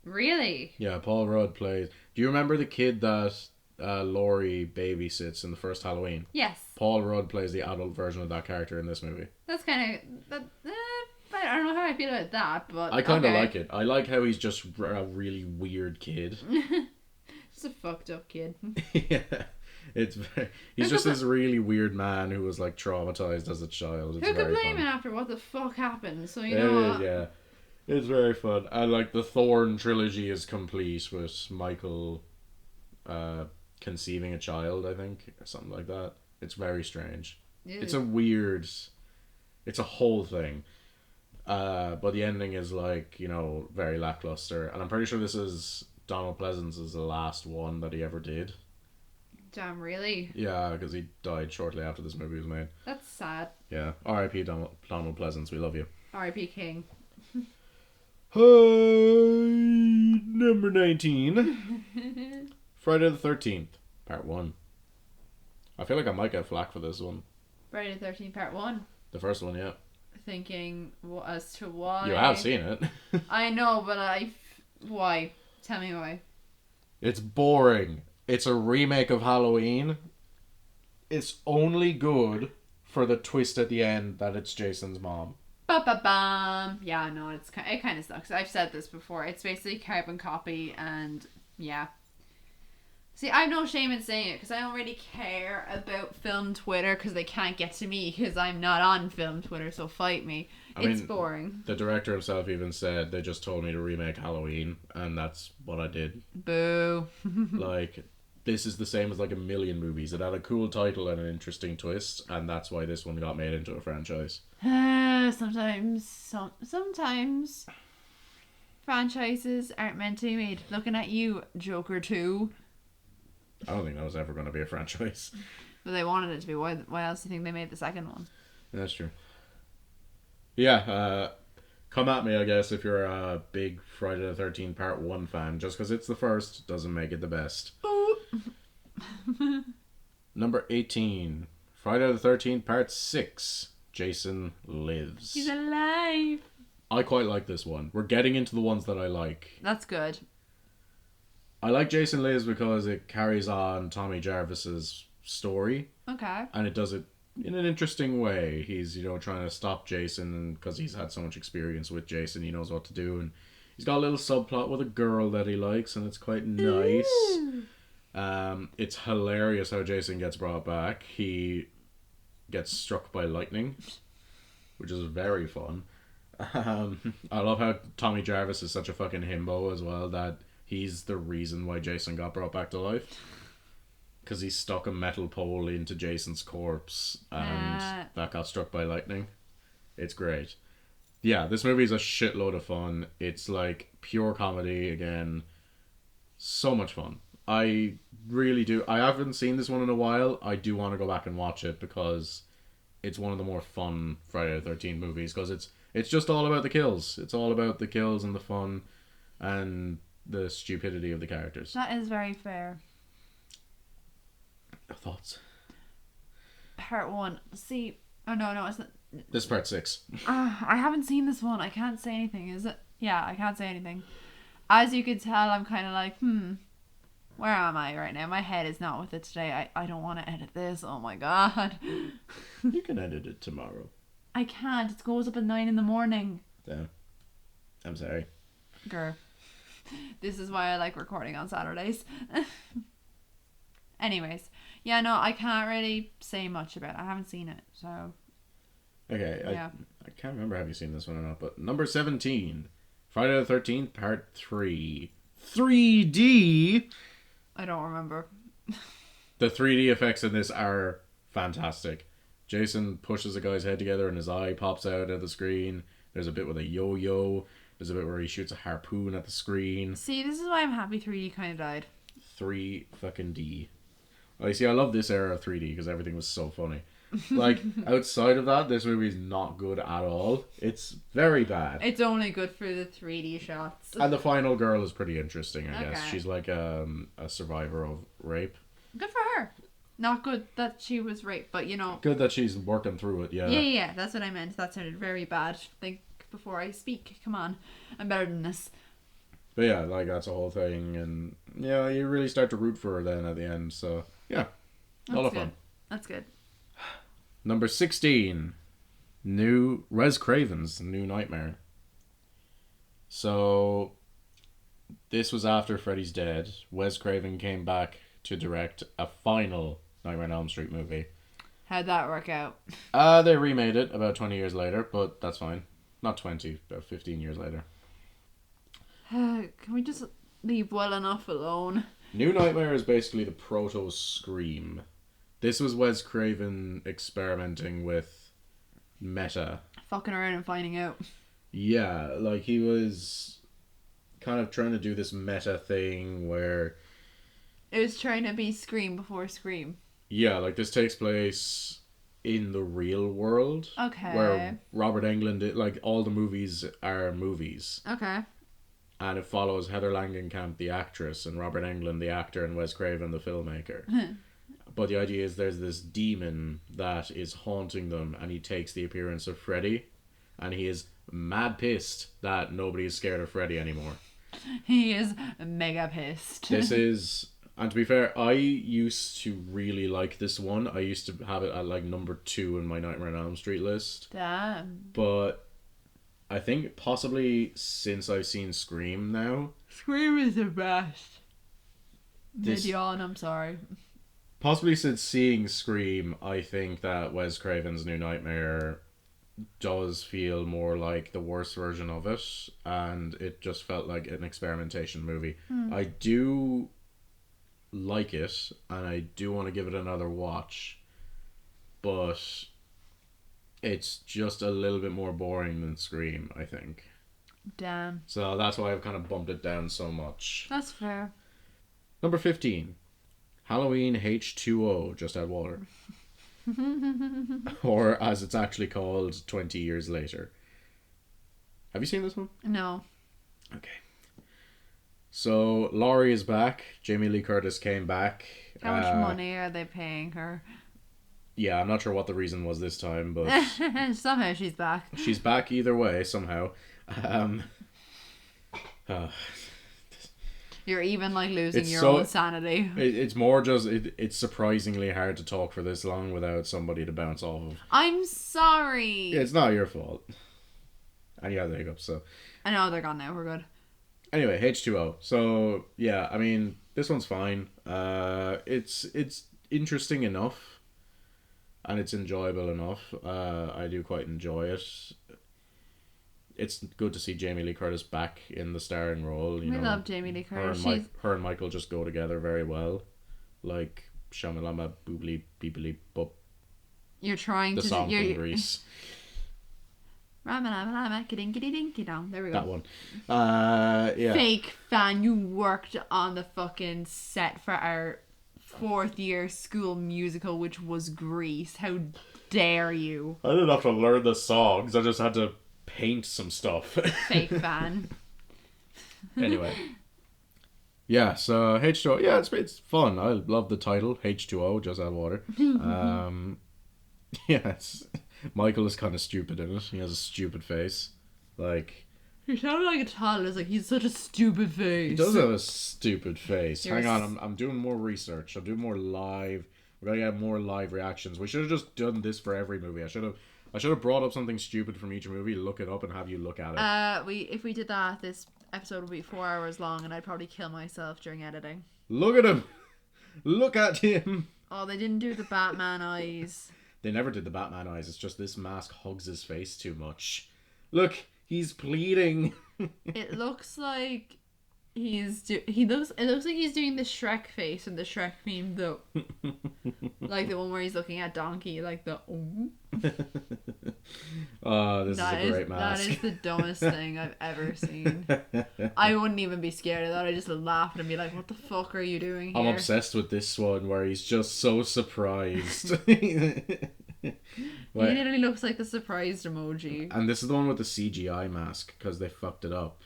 Really? Yeah, Paul Rudd plays. Do you remember the kid that Laurie babysits in the first Halloween? Yes. Paul Rudd plays the adult version of that character in this movie. That's kind of... I don't know how I feel about that, but... I kind of like it. I like how he's just a really weird kid. Just a fucked up kid. Yeah. He's just this really weird man who was like traumatized as a child. It's Who could very blame fun. him after what the fuck happened? So, you know what? Yeah. It's very fun. And like the Thorn trilogy is complete with Michael conceiving a child, I think, or something like that. It's very strange. Ew. It's a whole thing. But the ending is like, very lackluster. And I'm pretty sure this is Donald Pleasence's the last one that he ever did. Damn, really? Yeah, because he died shortly after this movie was made. That's sad. Yeah. R.I.P. Donald Pleasance. We love you. R.I.P. King. Number 19. Friday the 13th, Part 1. I feel like I might get flack for this one. Friday the 13th, Part 1. The first one, yeah. Thinking as to why... You have seen it. I know, but why? Tell me why. It's boring. It's a remake of Halloween. It's only good for the twist at the end that it's Jason's mom. Ba-ba-bam. Yeah, no, it kind of sucks. I've said this before. It's basically carbon copy and yeah. See, I have no shame in saying it because I don't really care about film Twitter because they can't get to me because I'm not on film Twitter, so fight me. It's boring. The director himself even said they just told me to remake Halloween and that's what I did. Boo. Like, this is the same as like a million movies. It had a cool title and an interesting twist and that's why this one got made into a franchise. Sometimes franchises aren't meant to be made. Looking at you, Joker 2. I don't think that was ever going to be a franchise. But they wanted it to be. Why else do you think they made the second one? That's true. Yeah, Come at me, I guess, if you're a big Friday the 13th Part 1 fan. Just because it's the first doesn't make it the best. Number 18. Friday the 13th Part 6. Jason Lives. He's alive. I quite like this one. We're getting into the ones that I like. That's good. I like Jason Lives because it carries on Tommy Jarvis's story. Okay. And it does it in an interesting way. He's, trying to stop Jason because he's had so much experience with Jason. He knows what to do. And he's got a little subplot with a girl that he likes, and it's quite nice. It's hilarious how Jason gets brought back. He gets struck by lightning, which is very fun. I love how Tommy Jarvis is such a fucking himbo as well, that he's the reason why Jason got brought back to life. Because he stuck a metal pole into Jason's corpse and that got struck by lightning. It's great. Yeah, this movie is a shitload of fun. It's like pure comedy again. So much fun. I really do. I haven't seen this one in a while. I do want to go back and watch it because it's one of the more fun Friday the 13th movies, because it's just all about the kills. It's all about the kills and the fun and the stupidity of the characters. That is very fair. Thoughts? Part 1. See... Oh, no, it's not... This is Part 6. I haven't seen this one. I can't say anything, is it? Yeah, I can't say anything. As you can tell, I'm kind of like, where am I right now? My head is not with it today. I don't want to edit this. Oh my god. You can edit it tomorrow. I can't. It goes up at 9 a.m. Damn. I'm sorry. Grr. This is why I like recording on Saturdays. Anyways. Yeah, no, I can't really say much about it. I haven't seen it, so... Okay, yeah. I can't remember have you seen this one or not, but number 17. Friday the 13th, Part 3. 3D! I don't remember. The 3D effects in this are fantastic. Jason pushes a guy's head together and his eye pops out of the screen. There's a bit with a yo-yo. There's a bit where he shoots a harpoon at the screen. See, this is why I'm happy 3D kind of died. 3 fucking D. I see, I love this era of 3D because everything was so funny. Like, outside of that, this movie is not good at all. It's very bad. It's only good for the 3D shots. And the final girl is pretty interesting, I guess. Okay. She's like a survivor of rape. Good for her. Not good that she was raped, but Good that she's working through it, yeah. Yeah, that's what I meant. That sounded very bad. Think before I speak. Come on. I'm better than this. But yeah, like, that's the whole thing. And, yeah, you really start to root for her then at the end. So, yeah. A lot of fun. That's good. Number 16. Wes Craven's New Nightmare. So, this was after Freddy's dead. Wes Craven came back to direct a final Nightmare on Elm Street movie. How'd that work out? They remade it about 20 years later, but that's fine. Not 20, about 15 years later. Can we just leave well enough alone? New Nightmare is basically the proto-Scream. This was Wes Craven experimenting with meta. Fucking around and finding out. Yeah, like he was kind of trying to do this meta thing where... It was trying to be Scream before Scream. Yeah, like this takes place in the real world. Okay. Where Robert Englund, like all the movies are movies. Okay. And it follows Heather Langenkamp, the actress, and Robert Englund, the actor, and Wes Craven, the filmmaker. But the idea is there's this demon that is haunting them, and he takes the appearance of Freddy, and he is mad pissed that nobody is scared of Freddy anymore. He is mega pissed. This is... And to be fair, I used to really like this one. I used to have it at like number 2 in my Nightmare on Elm Street list. Damn. But I think possibly since I've seen Scream now... Scream is the best. Mid-yawn, I'm sorry. Possibly since seeing Scream, I think that Wes Craven's New Nightmare does feel more like the worst version of it. And it just felt like an experimentation movie. I do... like it, and I do want to give it another watch, but it's just a little bit more boring than Scream, I think. Damn. So that's why I've kind of bumped it down so much. That's fair. Number 15. Halloween H2O, just add water. Or as it's actually called, 20 years later. Have you seen this one? No. Okay. So Laurie is back. Jamie Lee Curtis came back. How much money are they paying her? Yeah, I'm not sure what the reason was this time, but somehow she's back. She's back either way somehow. You're even like losing your own sanity. It's more just it's surprisingly hard to talk for this long without somebody to bounce off of. I'm sorry. It's not your fault. And you have the hiccups, so. I know they're gone now. We're good. Anyway, H2O. So yeah, I mean this one's fine. It's interesting enough, and it's enjoyable enough. I do quite enjoy it. It's good to see Jamie Lee Curtis back in the starring role. We love Jamie Lee Curtis. Her and Michael just go together very well. Like Shamalama Boobly Beebly Bop. You're trying the to song from Grease. There we go. That one. Yeah. Fake fan, you worked on the fucking set for our 4th year school musical, which was Grease. How dare you? I didn't have to learn the songs. I just had to paint some stuff. Fake fan. Anyway. Yeah, so H2O. Yeah, it's fun. I love the title. H2O, just add water. Yes. Michael is kind of stupid in it. He has a stupid face. Like... He sounded like a toddler. It's like, he's such a stupid face. He does have a stupid face. Hang on, I'm doing more research. I'm doing more live... We're gonna get more live reactions. We should have just done this for every movie. I should have brought up something stupid from each movie, look it up, and have you look at it. If we did that, this episode would be 4 hours long, and I'd probably kill myself during editing. Look at him! Look at him! Oh, they didn't do the Batman eyes. They never did the Batman eyes. It's just this mask hugs his face too much. Look, he's pleading. It looks like it looks like he's doing the Shrek face in the Shrek meme though. Like the one where he's looking at Donkey, like the Oh, this is a great mask. That is the dumbest thing I've ever seen. I wouldn't even be scared of that. I'd just laugh and be like, what the fuck are you doing here? I'm obsessed with this one where he's just so surprised. He literally looks like the surprised emoji. And this is the one with the CGI mask because they fucked it up.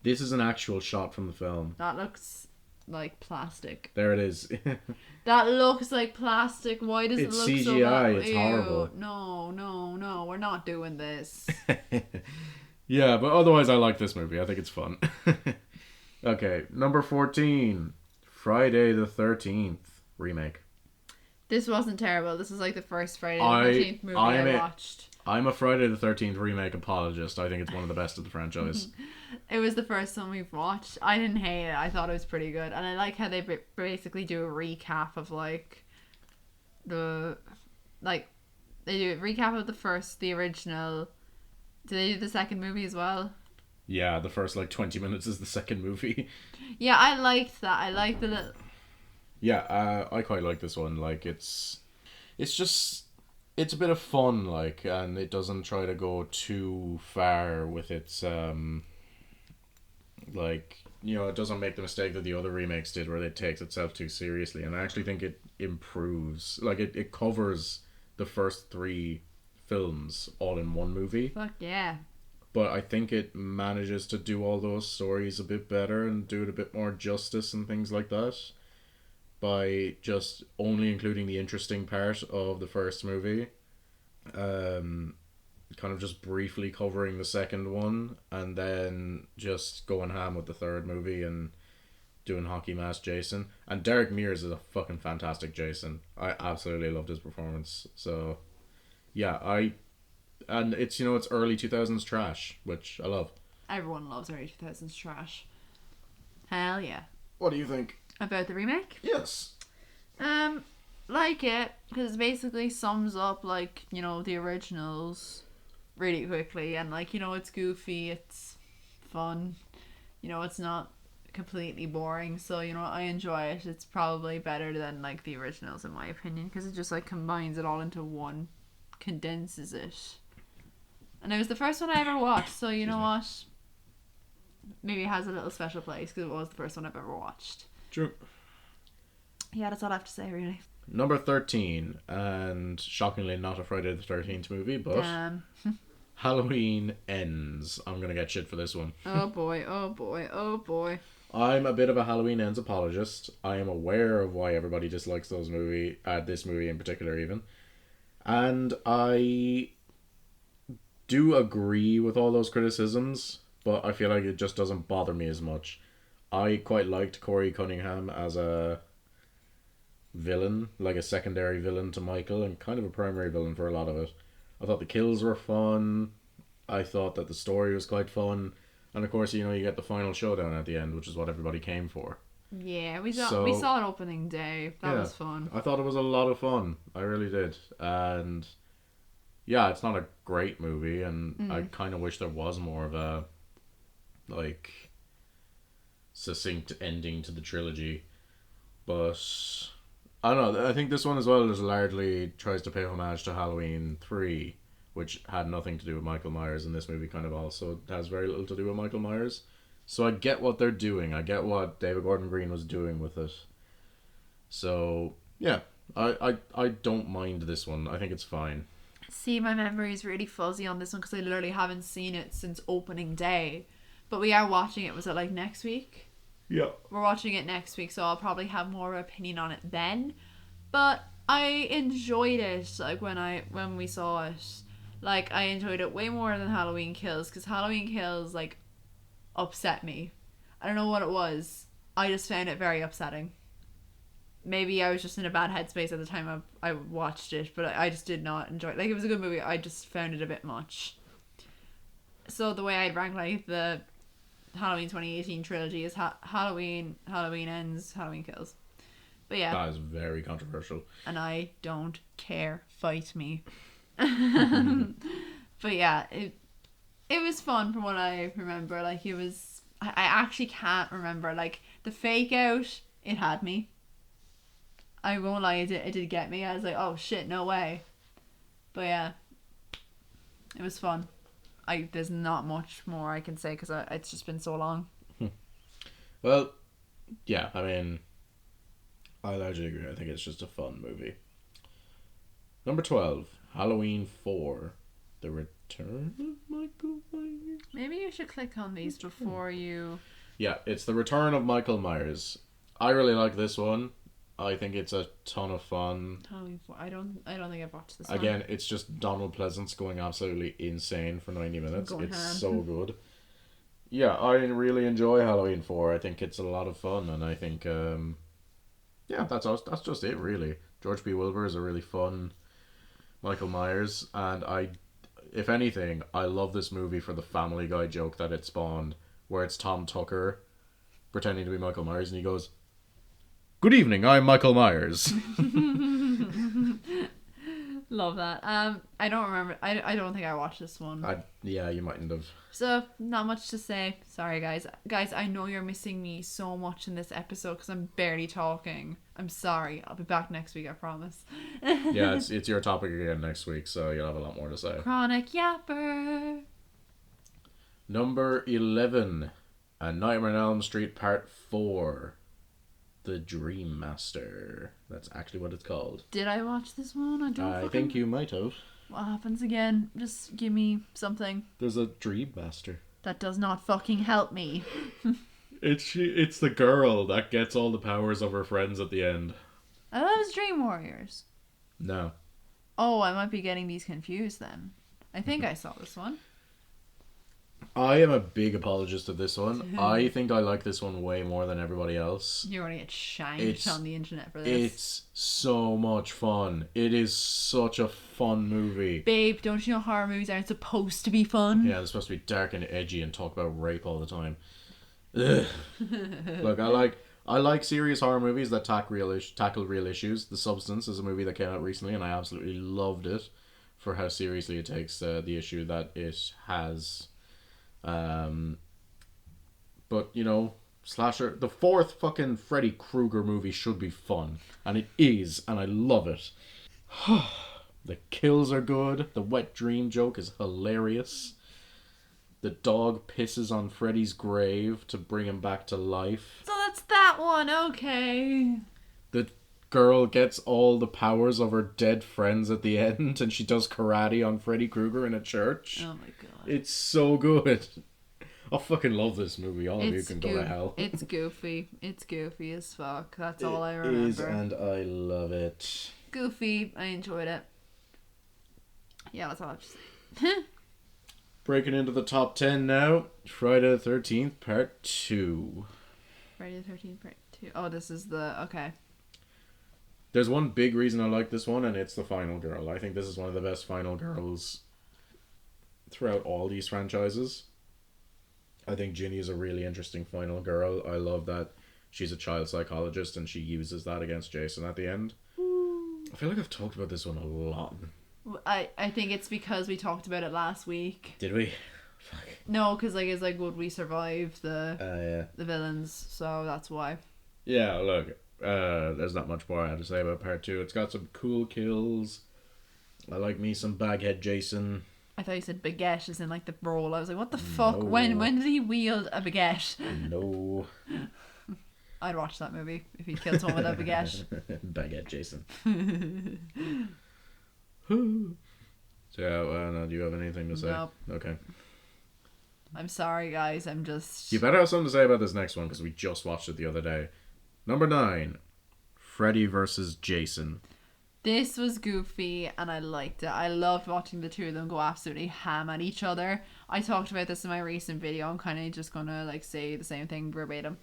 This is an actual shot from the film. That looks like plastic. There it is. That looks like plastic. Why does it look CGI, so bad? it's horrible. No, we're not doing this. Yeah, but otherwise I like this movie. I think it's fun. Okay, number 14. Friday the 13th remake. This wasn't terrible. This is like the first Friday the 13th movie I watched. I'm a Friday the 13th remake apologist. I think it's one of the best of the franchise. It was the first one we've watched. I didn't hate it. I thought it was pretty good. And I like how they basically do a recap of like they do a recap of the original. Do they do the second movie as well? Yeah, the first like 20 minutes is the second movie. Yeah, I liked that. I liked the little... Yeah, I quite like this one. Like it's just... It's a bit of fun, like, and it doesn't try to go too far with its, like, you know, it doesn't make the mistake that the other remakes did where it takes itself too seriously, and I actually think it improves. Like, it covers the first 3 films all in one movie. Fuck yeah. But I think it manages to do all those stories a bit better and do it a bit more justice and things like that. By just only including the interesting part of the first movie, kind of just briefly covering the second one, and then just going ham with the third movie and doing Hockey Mask Jason. And Derek Mears is a fucking fantastic Jason. I absolutely loved his performance. So, yeah, and it's, you know, it's early 2000s trash, which I love. Everyone loves early 2000s trash. Hell yeah. What do you think? About the remake? Yes. Like it, because it basically sums up, like, you know, the originals really quickly, and, like, you know, it's goofy, it's fun, you know, it's not completely boring, so, you know, I enjoy it. It's probably better than, like, the originals, in my opinion, because it just, like, combines it all into one, condenses it. And it was the first one I ever watched, so, you know what? Maybe it has a little special place, because it was the first one I've ever watched. True. Yeah, that's all I have to say, really. Number 13, and shockingly not a Friday the 13th movie, but Halloween Ends. I'm gonna get shit for this one. Oh boy, oh boy, oh boy. I'm a bit of a Halloween Ends apologist. I am aware of why everybody dislikes this movie in particular, even, and I do agree with all those criticisms, but I feel like it just doesn't bother me as much. I quite liked Corey Cunningham as a villain, like a secondary villain to Michael, and kind of a primary villain for a lot of it. I thought the kills were fun. I thought that the story was quite fun. And of course, you get the final showdown at the end, which is what everybody came for. Yeah, we saw it opening day. That was fun. I thought it was a lot of fun. I really did. And yeah, it's not a great movie, and I kind of wish there was more of a succinct ending to the trilogy. But I don't know. I think this one as well is largely tries to pay homage to Halloween 3, which had nothing to do with Michael Myers, and this movie kind of also has very little to do with Michael Myers. So I get what they're doing. I get what David Gordon Green was doing with it. So yeah, I don't mind this one. I think it's fine. See, my memory is really fuzzy on this one because I literally haven't seen it since opening day. But we are watching it. Was it like next week? Yeah. We're watching it next week, so I'll probably have more opinion on it then. But I enjoyed it, like when we saw it. Like, I enjoyed it way more than Halloween Kills, because Halloween Kills, like, upset me. I don't know what it was. I just found it very upsetting. Maybe I was just in a bad headspace at the time I watched it, but I just did not enjoy it. Like, it was a good movie, I just found it a bit much. So the way I'd rank, like, the Halloween 2018 trilogy is Halloween Ends, Halloween Kills. But yeah. That is very controversial. And I don't care. Fight me. But yeah, it was fun from what I remember. Like, it was... I actually can't remember. Like, the fake out, it had me. I won't lie, it did get me. I was like, oh shit, no way. But yeah, it was fun. There's not much more I can say because it's just been so long. Well, yeah, I mean, I largely agree. I think it's just a fun movie. Number 12, Halloween 4, The Return of Michael Myers. Maybe you should click on these before you... Yeah, it's The Return of Michael Myers. I really like this one. I think it's a ton of fun. Halloween 4. I don't think I've watched this Again, one. it's just Donald Pleasance going absolutely insane for 90 minutes. It's so good. Yeah, I really enjoy Halloween 4. I think it's a lot of fun, and I think, yeah, that's just it, really. George P. Wilbur is a really fun Michael Myers, and if anything, I love this movie for the Family Guy joke that it spawned, where it's Tom Tucker pretending to be Michael Myers, and he goes, "Good evening, I'm Michael Myers." Love that. I don't remember. I don't think I watched this one. Yeah, you mightn't have. So, not much to say. Sorry, guys. Guys, I know you're missing me so much in this episode because I'm barely talking. I'm sorry. I'll be back next week, I promise. Yeah, it's your topic again next week, so you'll have a lot more to say. Chronic Yapper. Number 11, A Nightmare on Elm Street Part 4. The Dream Master. That's actually what it's called. Did I watch this one? I think you might have. What happens again? Just give me something. There's a Dream Master. That does not fucking help me. It's the girl that gets all the powers of her friends at the end. I thought it was Dream Warriors. No. Oh, I might be getting these confused then. I think I saw this one. I am a big apologist of this one. I think I like this one way more than everybody else. You're going to get shanked on the internet for this. It's so much fun. It is such a fun movie. Babe, don't you know horror movies aren't supposed to be fun? Yeah, they're supposed to be dark and edgy and talk about rape all the time. Ugh. Look, I like serious horror movies that tackle real issues. The Substance is a movie that came out recently, and I absolutely loved it for how seriously it takes the issue that it has. But slasher, the fourth fucking Freddy Krueger movie should be fun, and it is, and I love it. The kills are good. The wet dream joke is hilarious. The dog pisses on Freddy's grave to bring him back to life. So that's that one, okay. The girl gets all the powers of her dead friends at the end, and she does karate on Freddy Krueger in a church. Oh my god. It's so good. I fucking love this movie. All of you It's can go to hell. It's goofy. It's goofy as fuck. That's It all I remember. is, and I love it. Goofy. I enjoyed it. Yeah, that's all I have to say. Breaking into the top 10 now. Friday the 13th, part 2. Friday the 13th, part 2. Oh, this is the... Okay. There's one big reason I like this one, and it's the final girl. I think this is one of the best final girls throughout all these franchises. I think Ginny is a really interesting final girl. I love that she's a child psychologist, and she uses that against Jason at the end. I feel like I've talked about this one a lot. I think it's because we talked about it last week. Did we? Fuck. No, because like it's like, would we survive Yeah. the villains? So that's why. Yeah, look, there's not much more I have to say about part 2. It's got some cool kills. I like me some Baghead Jason. I thought you said baguette as in like the roll. I was like, what the fuck? No. When did he wield a baguette? No. I'd watch that movie if he killed someone with a baguette. Baguette Jason. So, no, do you have anything to say? Nope. Okay. I'm sorry, guys. I'm just... You better have something to say about this next one, because we just watched it the other day. Number 9. Freddy versus Jason. This was goofy, and I liked it. I loved watching the two of them go absolutely ham at each other. I talked about this in my recent video. I'm kind of just gonna like say the same thing verbatim.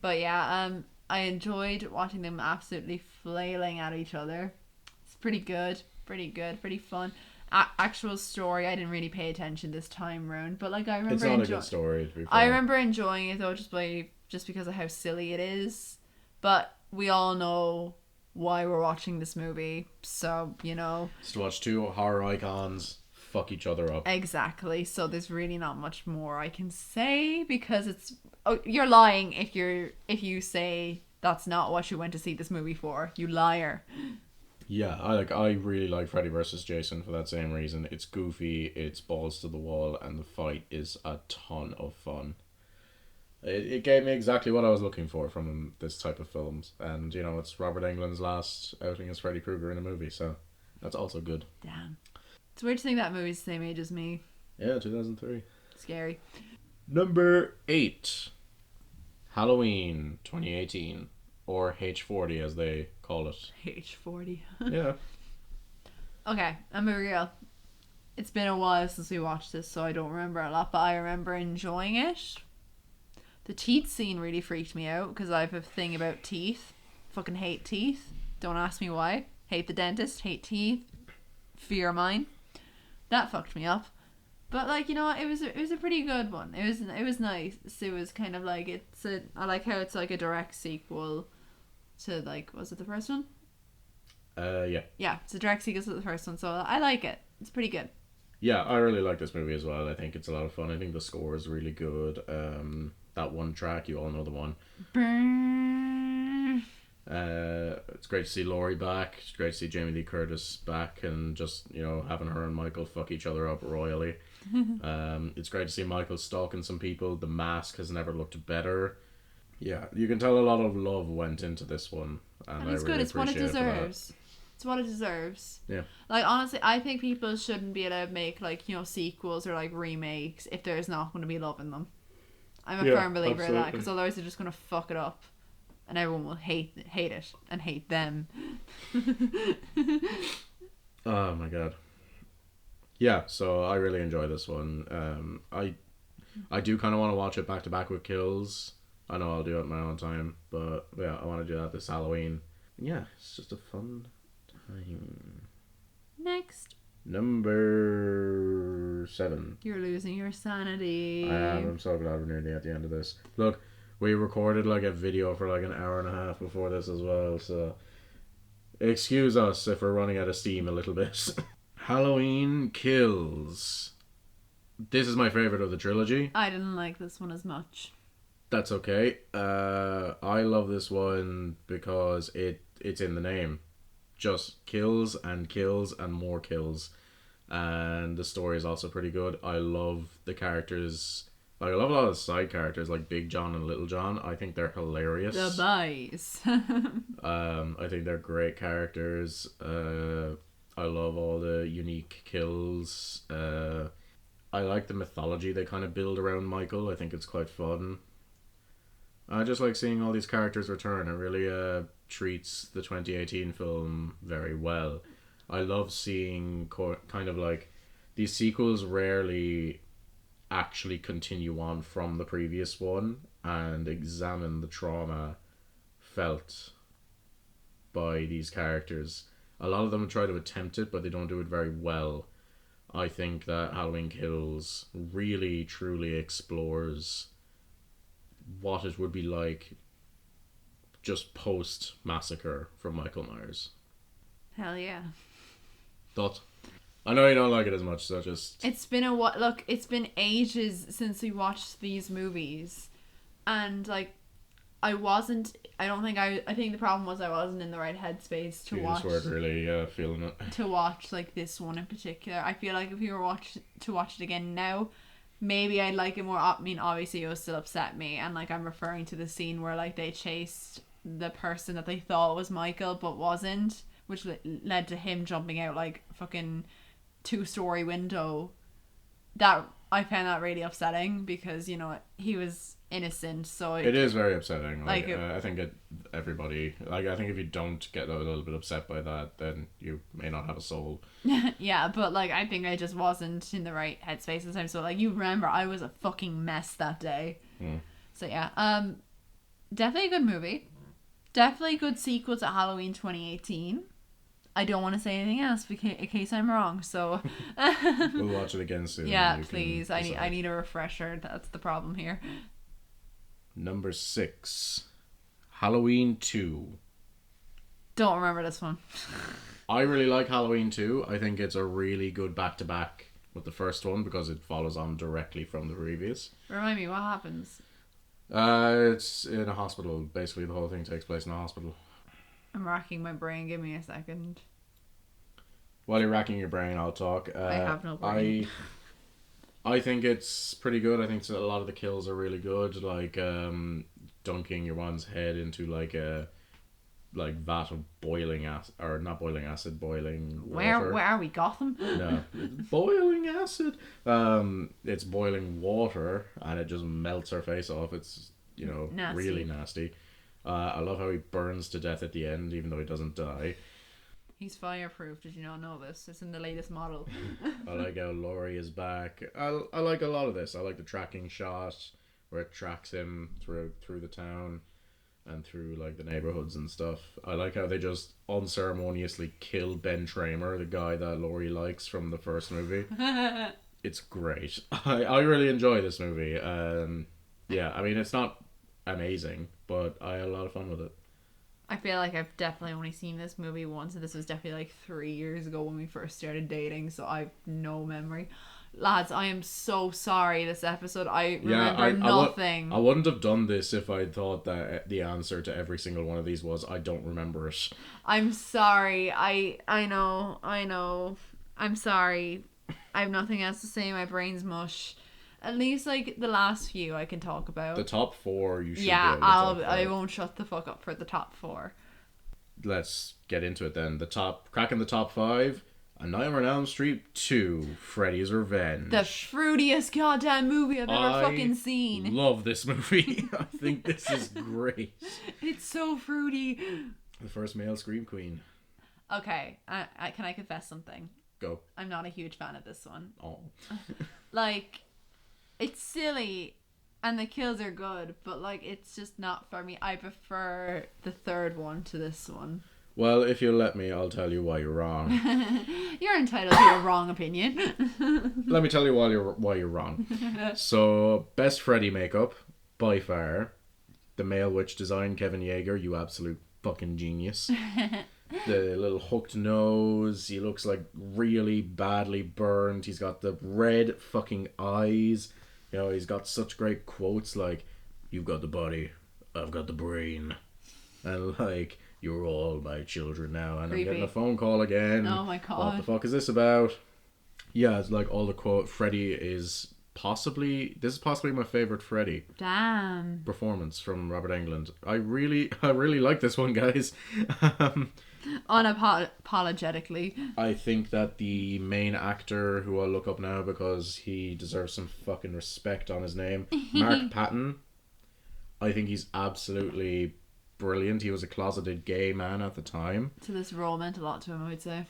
But yeah, I enjoyed watching them absolutely flailing at each other. It's pretty good, pretty fun. Actual story, I didn't really pay attention this time round, but like I remember It's not a good story, to be fair. I remember enjoying it though, just because of how silly it is. But we all know why we're watching this movie, so you know. Just to watch two horror icons fuck each other up. Exactly. So there's really not much more I can say, because it's... Oh, you're lying if you say that's not what you went to see this movie for. You liar. Yeah, I really like Freddy vs. Jason for that same reason. It's goofy, it's balls to the wall, and the fight is a ton of fun. It gave me exactly what I was looking for from this type of films. And, you know, it's Robert Englund's last outing as Freddy Krueger in a movie, so that's also good. Damn. It's weird to think that movie's the same age as me. Yeah, 2003. Scary. Number 8. Halloween 2018. Or H40 as they call it. H40. Yeah. Okay, I'm a real. It's been a while since we watched this, so I don't remember a lot, but I remember enjoying it. The teeth scene really freaked me out, because I have a thing about teeth. Fucking hate teeth. Don't ask me why. Hate the dentist, hate teeth. Fear mine. That fucked me up. But like, you know what, it was a pretty good one. It was nice. It was kind of like, I like how it's like a direct sequel to, like, was it the first one? Yeah. Yeah, it's a direct sequel to the first one, so I like it. It's pretty good. Yeah, I really like this movie as well. I think it's a lot of fun. I think the score is really good. That one track, you all know the one. Brrrr. It's great to see Laurie back. It's great to see Jamie Lee Curtis back, and just, you know, having her and Michael fuck each other up royally. It's great to see Michael stalking some people. The mask has never looked better. Yeah, you can tell a lot of love went into this one, and it's I good. really It's what it appreciate it for that. deserves. It's what it deserves. Yeah. Like, honestly, I think people shouldn't be allowed to make, like, you know, sequels or like remakes if there's not going to be love in them. I'm a firm believer of that, because otherwise they're just going to fuck it up, and everyone will hate it and hate them. Oh my god. Yeah, so I really enjoy this one. I do kind of want to watch it back to back with Kills. I know I'll do it in my own time, but yeah, I want to do that this Halloween. Yeah, it's just a fun time. Next. Number 7. You're losing your sanity. I am. I'm so glad we're nearly at the end of this. Look, we recorded like a video for like an hour and a half before this as well, so excuse us if we're running out of steam a little bit. Halloween Kills. This is my favorite of the trilogy. I didn't like this one as much. That's okay. I love this one because it's in the name. Just kills and more kills. And the story is also pretty good. I love the characters Like, I love a lot of the side characters, like Big John and Little John. I think they're hilarious. The boys. I think they're great characters. I love all the unique kills. I like the mythology they kind of build around Michael. I think it's quite fun. I just like seeing all these characters return. It really treats the 2018 film very well. I love seeing kind of like these sequels rarely actually continue on from the previous one and examine the trauma felt by these characters. A lot of them try to attempt it, but they don't do it very well. I think that Halloween Kills really, truly explores what it would be like just post-massacre from Michael Myers. Hell yeah. Thoughts? I know you don't like it as much, so just... It's been it's been ages since we watched these movies. And, like, I think the problem was I wasn't in the right headspace to watch. You just weren't really feeling it. To watch, like, this one in particular. I feel like if we were to watch it again now, maybe I'd like it more. I mean, obviously it would still upset me. And, like, I'm referring to the scene where, like, they chased the person that they thought was Michael but wasn't. Which led to him jumping out, like, fucking 2-story window. That I found that really upsetting because, you know, he was innocent. So it is very upsetting. Like, like I think everybody, like, I think if you don't get a little bit upset by that, then you may not have a soul. Yeah, but, like, I think I just wasn't in the right headspace at the time. So, like, you remember I was a fucking mess that day. So yeah, definitely a good movie. Definitely a good sequel to Halloween 2018. I don't want to say anything else in case I'm wrong. So we'll watch it again soon. Yeah, please. I need a refresher. That's the problem here. Number 6, Halloween 2. Don't remember this one. I really like Halloween 2. I think it's a really good back-to-back with the first one because it follows on directly from the previous. Remind me, what happens? It's in a hospital. Basically, the whole thing takes place in a hospital. I'm racking my brain. Give me a second. While you're racking your brain, I'll talk. I have no brain. I think it's pretty good. I think a lot of the kills are really good. Like dunking your one's head into like a vat of boiling acid, or not boiling acid, boiling water. Where are we, Gotham? No, boiling acid. It's boiling water and it just melts her face off. It's nasty. Really nasty. I love how he burns to death at the end, even though he doesn't die. He's fireproof. Did you not know this? It's in the latest model. I like how Laurie is back. I like a lot of this. I like the tracking shot where it tracks him through the town and through like the neighborhoods and stuff. I like how they just unceremoniously kill Ben Tramer, the guy that Laurie likes from the first movie. It's great. I really enjoy this movie. Yeah, I mean, it's not amazing, but I had a lot of fun with it. I feel like I've definitely only seen this movie once, and this was definitely like 3 years ago when we first started dating, so I've no memory. Lads, I am so sorry this episode. I remember nothing. I wouldn't have done this if I thought that the answer to every single one of these was I don't remember it. I'm sorry. I know. I'm sorry. I have nothing else to say. My brain's mush. At least like the last few I can talk about. The top 4 you should. Yeah, I won't shut the fuck up for the top 4. Let's get into it then. Cracking the top 5. A Nightmare on Elm Street 2, Freddy's Revenge. The fruitiest goddamn movie I've ever fucking seen. Love this movie. I think this is great. It's so fruity. The first male Scream Queen. Okay, can I confess something? Go. I'm not a huge fan of this one. Oh. Like, it's silly and the kills are good, but like it's just not for me. I prefer the third one to this one. Well, if you'll let me, I'll tell you why you're wrong. You're entitled to your wrong opinion. Let me tell you why you're wrong. So, best Freddy makeup, by far. The male witch design, Kevin Yeager, you absolute fucking genius. The little hooked nose, he looks like really badly burned. He's got the red fucking eyes. You know, he's got such great quotes like, "You've got the body, I've got the brain." And like, "You're all my children now." And Creepy. I'm getting a phone call again. Oh my god. What the fuck is this about? Yeah, it's like all the quote. Freddy is this is possibly my favorite Freddy Damn. performance from Robert Englund. I really like this one, guys. Unapologetically. I think that the main actor, who I'll look up now because he deserves some fucking respect on his name, Mark Patton. I think he's absolutely brilliant. He was a closeted gay man at the time. So this role meant a lot to him, I would say.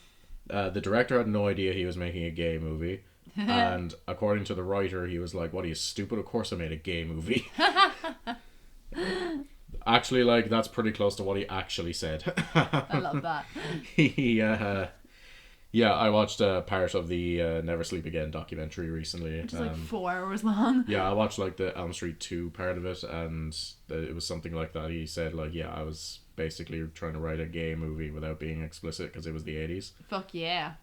The director had no idea he was making a gay movie. And according to the writer, he was like, "What, are you stupid? Of course I made a gay movie." Actually, like, that's pretty close to what he actually said. I love that. Yeah, I watched part of the Never Sleep Again documentary recently. Which is like 4 hours long. Yeah, I watched like the Elm Street 2 part of it, and it was something like that. He said, like, yeah, I was basically trying to write a gay movie without being explicit because it was the 80s. Fuck yeah.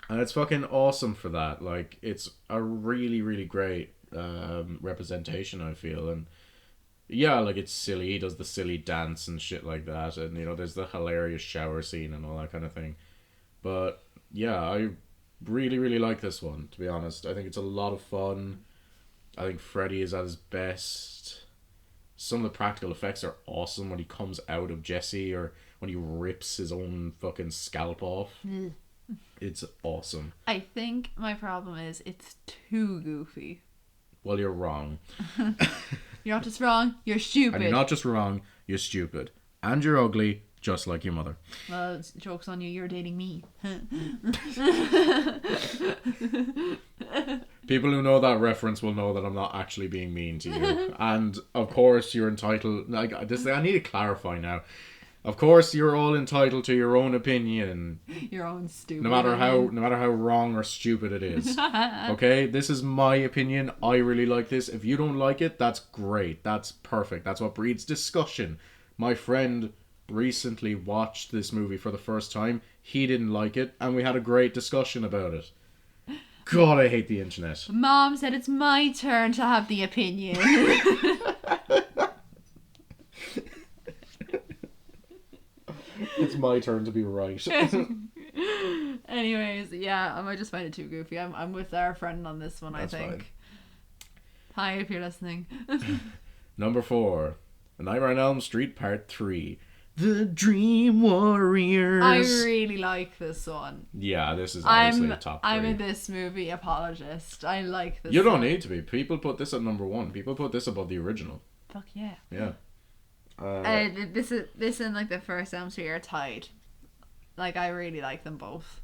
And it's fucking awesome for that. Like, it's a really, really great representation, I feel. And yeah, like, it's silly. He does the silly dance and shit like that. And, you know, there's the hilarious shower scene and all that kind of thing. But yeah, I really, really like this one, to be honest. I think it's a lot of fun. I think Freddy is at his best. Some of the practical effects are awesome when he comes out of Jesse, or when he rips his own fucking scalp off. It's awesome. I think my problem is it's too goofy. Well, you're wrong. You're not just wrong, you're stupid. And you're not just wrong, you're stupid. And you're ugly, just like your mother. Well, joke's on you, you're dating me. People who know that reference will know that I'm not actually being mean to you. And, of course, you're entitled... Like, I need to clarify now. Of course, you're all entitled to your own opinion. Your own stupid. No matter how wrong or stupid it is. Okay? This is my opinion. I really like this. If you don't like it, that's great. That's perfect. That's what breeds discussion. My friend recently watched this movie for the first time. He didn't like it, and we had a great discussion about it. God, I hate the internet. Mom said it's my turn to have the opinion. It's my turn to be right. Anyways, yeah, I might just find it too goofy. I'm with our friend on this one, That's I think. fine. Hi, if you're listening. Number 4. A Nightmare on Elm Street Part 3. The Dream Warriors. I really like this one. Yeah, this is obviously a top 3. I'm a this movie apologist. I like this. You don't need to be. People put this at number 1. People put this above the original. Fuck yeah. Yeah. This and like the first Elm Street are tied. Like, I really like them both.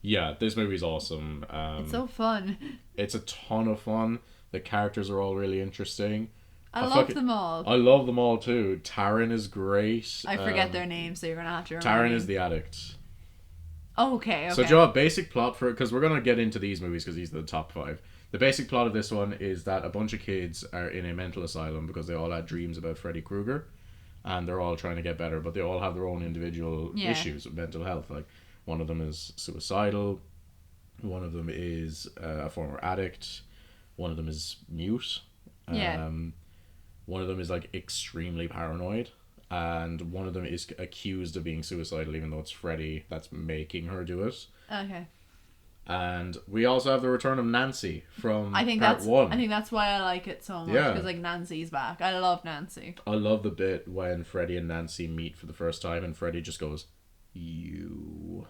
Yeah, this movie's awesome. It's so fun. It's a ton of fun. The characters are all really interesting. I love them all. I love them all too. Taron is great. I forget their names, so you're gonna have to remember. Taron is the addict. Oh, okay. So, Joe, basic plot for it, because we're gonna get into these movies because these are the top 5. The basic plot of this one is that a bunch of kids are in a mental asylum because they all had dreams about Freddy Krueger, and they're all trying to get better, but they all have their own individual issues with mental health. Like, one of them is suicidal, one of them is a former addict, one of them is mute. One of them is like extremely paranoid, and one of them is accused of being suicidal, even though it's Freddy that's making her do it. Okay. And we also have the return of Nancy from part 1. I think that's why I like it so much, because like Nancy's back. I love Nancy. I love the bit when Freddy and Nancy meet for the first time, and Freddy just goes, "You."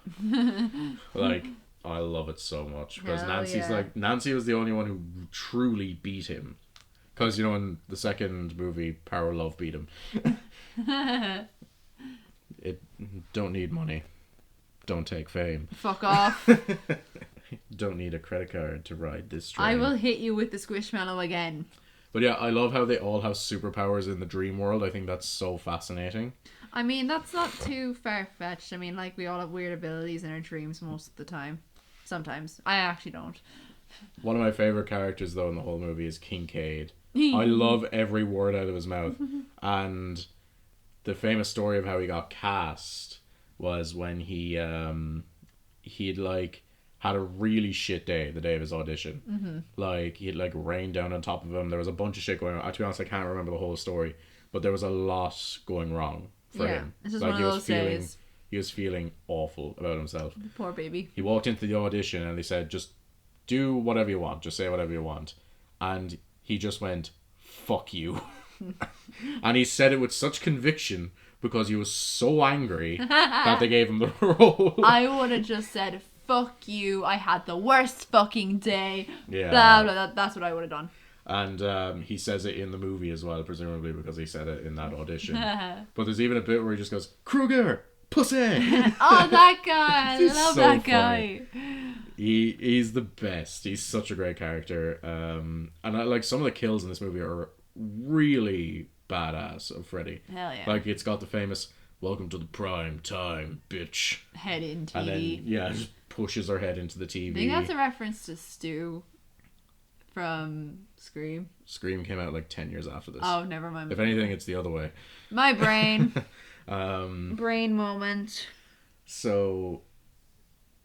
Like, I love it so much, because Nancy was the only one who truly beat him. Because, you know, in the second movie, Power Love beat him. It don't need money. Don't take fame. Fuck off. Don't need a credit card to ride this train. I will hit you with the Squishmallow again. But yeah, I love how they all have superpowers in the dream world. I think that's so fascinating. I mean, that's not too far-fetched. I mean, like, we all have weird abilities in our dreams most of the time. Sometimes. I actually don't. One of my favourite characters, though, in the whole movie is Kincaid. I love every word out of his mouth. And the famous story of how he got cast was when he'd like had a really shit day the day of his audition. Like, he'd like rained down on top of him. There was a bunch of shit going on. To be honest, I can't remember the whole story, but there was a lot going wrong for him. It's just like, one of those days. He was feeling awful about himself. Poor baby. He walked into the audition and they said, just do whatever you want. Just say whatever you want. and he just went, "Fuck you." And he said it with such conviction because he was so angry that they gave him the role. I would have just said, "Fuck you, I had the worst fucking day." Yeah. Blah, blah, that's what I would have done. And he says it in the movie as well, presumably because he said it in that audition. But there's even a bit where he just goes, "Kruger, pussy!" Oh, that guy. I love so that guy. He's the best. He's such a great character. And I like some of the kills in this movie are really badass of Freddy. Hell yeah. Like it's got the famous "Welcome to the prime time, bitch." Head in TV. And then just pushes her head into the TV. I think that's a reference to Stu from Scream. Scream came out like 10 years after this. Oh, never mind. If anything, it's the other way. My brain. Brain moment. So,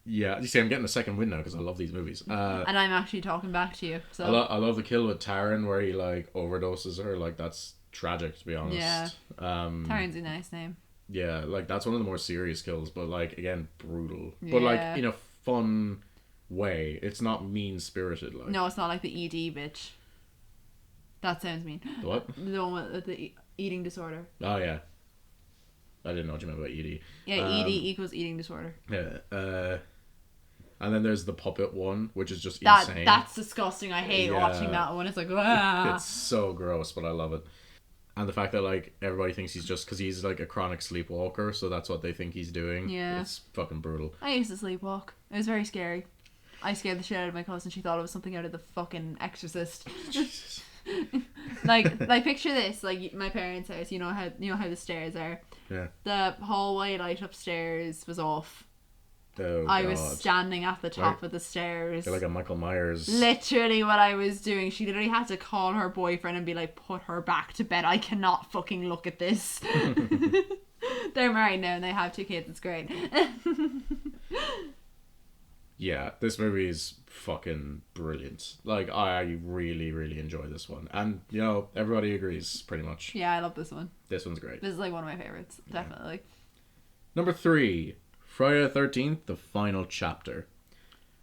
yeah. You see, I'm getting a second win now because I love these movies. And I'm actually talking back to you. So I love the kill with Taryn where he like overdoses her. Like that's tragic, to be honest. Yeah. Taryn's a nice name. Yeah, like that's one of the more serious kills, but like again, brutal. But like in a fun way. It's not mean spirited. Like no, it's not like the ED bitch. That sounds mean. The what? The one with the eating disorder. Oh yeah. I didn't know what you meant by ED. Yeah, ED equals eating disorder. Yeah. And then there's the puppet one, which is just insane. That's disgusting. I hate watching that one. It's like, ah. It's so gross, but I love it. And the fact that like everybody thinks he's just because he's like a chronic sleepwalker, so that's what they think he's doing. Yeah, it's fucking brutal. I used to sleepwalk. It was very scary. I scared the shit out of my cousin. She thought it was something out of the fucking Exorcist. like picture this, like my parents' house. You know how the stairs are. Yeah. The hallway light upstairs was off. Oh, I was standing at the top of the stairs. You're like a Michael Myers. Literally what I was doing. She literally had to call her boyfriend and be like, put her back to bed. I cannot fucking look at this. They're married now and they have 2 kids. It's great. Yeah, this movie is fucking brilliant. Like, I really, really enjoy this one. And, you know, everybody agrees, pretty much. Yeah, I love this one. This one's great. This is like one of my favorites. Definitely. Number 3. Friday the 13th, the final chapter.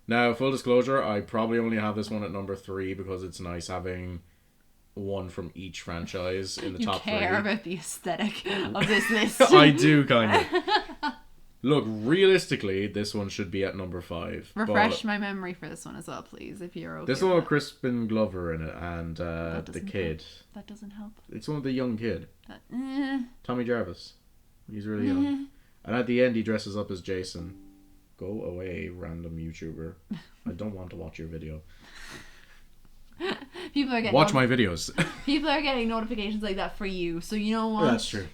Now, full disclosure, I probably only have this one at number 3 because it's nice having one from each franchise in the top 3. You care about the aesthetic of this list. I do, kind of. Look, realistically, this one should be at number 5. Refresh my memory for this one as well, please, if you're okay. This one with Crispin Glover in it and the kid. That doesn't help. It's one with the young kid. Tommy Jarvis. He's really young. And at the end, he dresses up as Jason. Go away, random YouTuber. I don't want to watch your video. People are getting watch my videos. People are getting notifications like that for you, so you know what? That's true.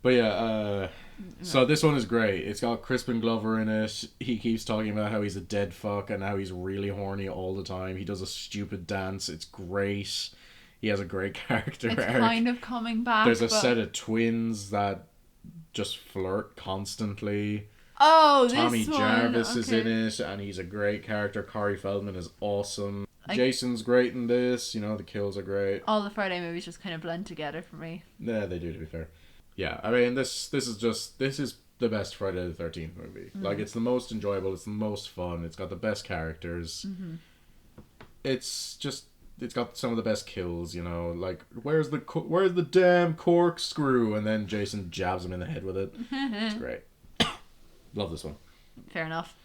But yeah, so this one is great. It's got Crispin Glover in it. He keeps talking about how he's a dead fuck and how he's really horny all the time. He does a stupid dance. It's great. He has a great character arc. It's arc. kind of coming back. There's a set of twins that just flirt constantly. Oh, Tommy this Jarvis one. is in it, and he's a great character. Corey Feldman is awesome. Jason's great in this. You know, the kills are great. All the Friday movies just kind of blend together for me. Yeah, they do, to be fair. Yeah, I mean, this is the best Friday the 13th movie. Like, it's the most enjoyable. It's the most fun. It's got the best characters. It's got some of the best kills, you know, like, where's the damn corkscrew? And then Jason jabs him in the head with it. It's great. Love this one. Fair enough.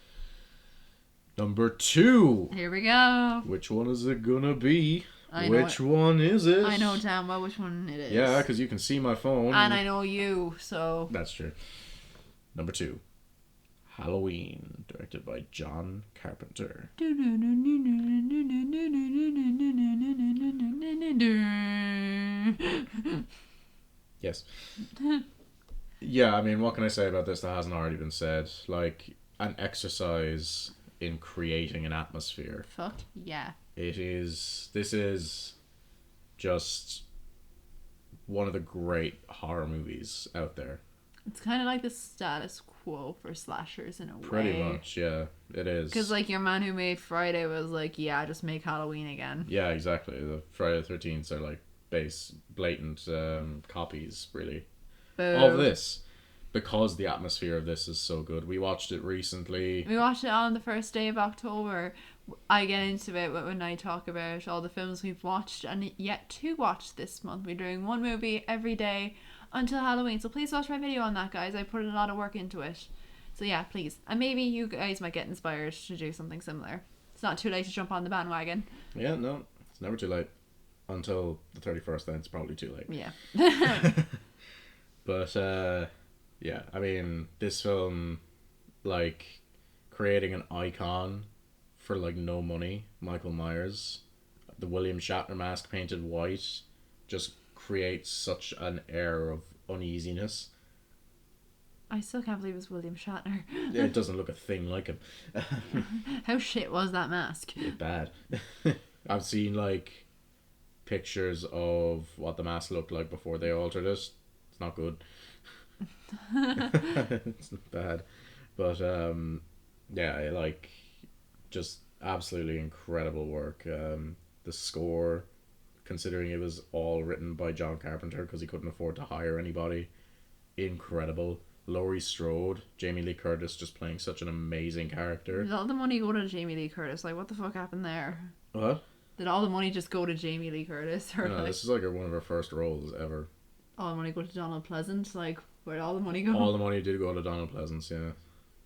Number 2. Here we go. Which one is it gonna be? Which one is it? I know damn well which one it is. Yeah, because you can see my phone. And I know you, so... That's true. Number 2. Halloween, directed by John Carpenter. Yes. Yeah, I mean, what can I say about this that hasn't already been said? Like, an exercise in creating an atmosphere. Fuck yeah. This is just one of the great horror movies out there. It's kind of like the status quo for slashers in a way. Pretty much, yeah, it is. Because, like, your man who made Friday was like, yeah, just make Halloween again. Yeah, exactly. The Friday the 13th are, like, blatant copies, really, of this. Because the atmosphere of this is so good. We watched it recently. We watched it on the first day of October I get into it when I talk about all the films we've watched and yet to watch this month. We're doing one movie every day until Halloween. So please watch my video on that, guys. I put a lot of work into it. So yeah, please. And maybe you guys might get inspired to do something similar. It's not too late to jump on the bandwagon. Yeah, no. It's never too late. Until the 31st, then it's probably too late. Yeah. But, yeah, I mean, this film, like, creating an icon for, like, no money, Michael Myers, the William Shatner mask painted white, just creates such an air of uneasiness. I still can't believe it's William Shatner. Yeah, it doesn't look a thing like him. How shit was that mask? It's bad. I've seen, like, pictures of what the mask looked like before they altered it. It's not good. It's not bad. But, yeah, like, just absolutely incredible work. The score, considering it was all written by John Carpenter because he couldn't afford to hire anybody, incredible. Laurie Strode, Jamie Lee Curtis just playing such an amazing character. Did all the money go to Jamie Lee Curtis? Like, what the fuck happened there? What? Did all the money just go to Jamie Lee Curtis? Or No, like, this is like one of her first roles ever. all the money go to Donald Pleasant? Like, where'd all the money go? All the money did go to Donald Pleasance, yeah.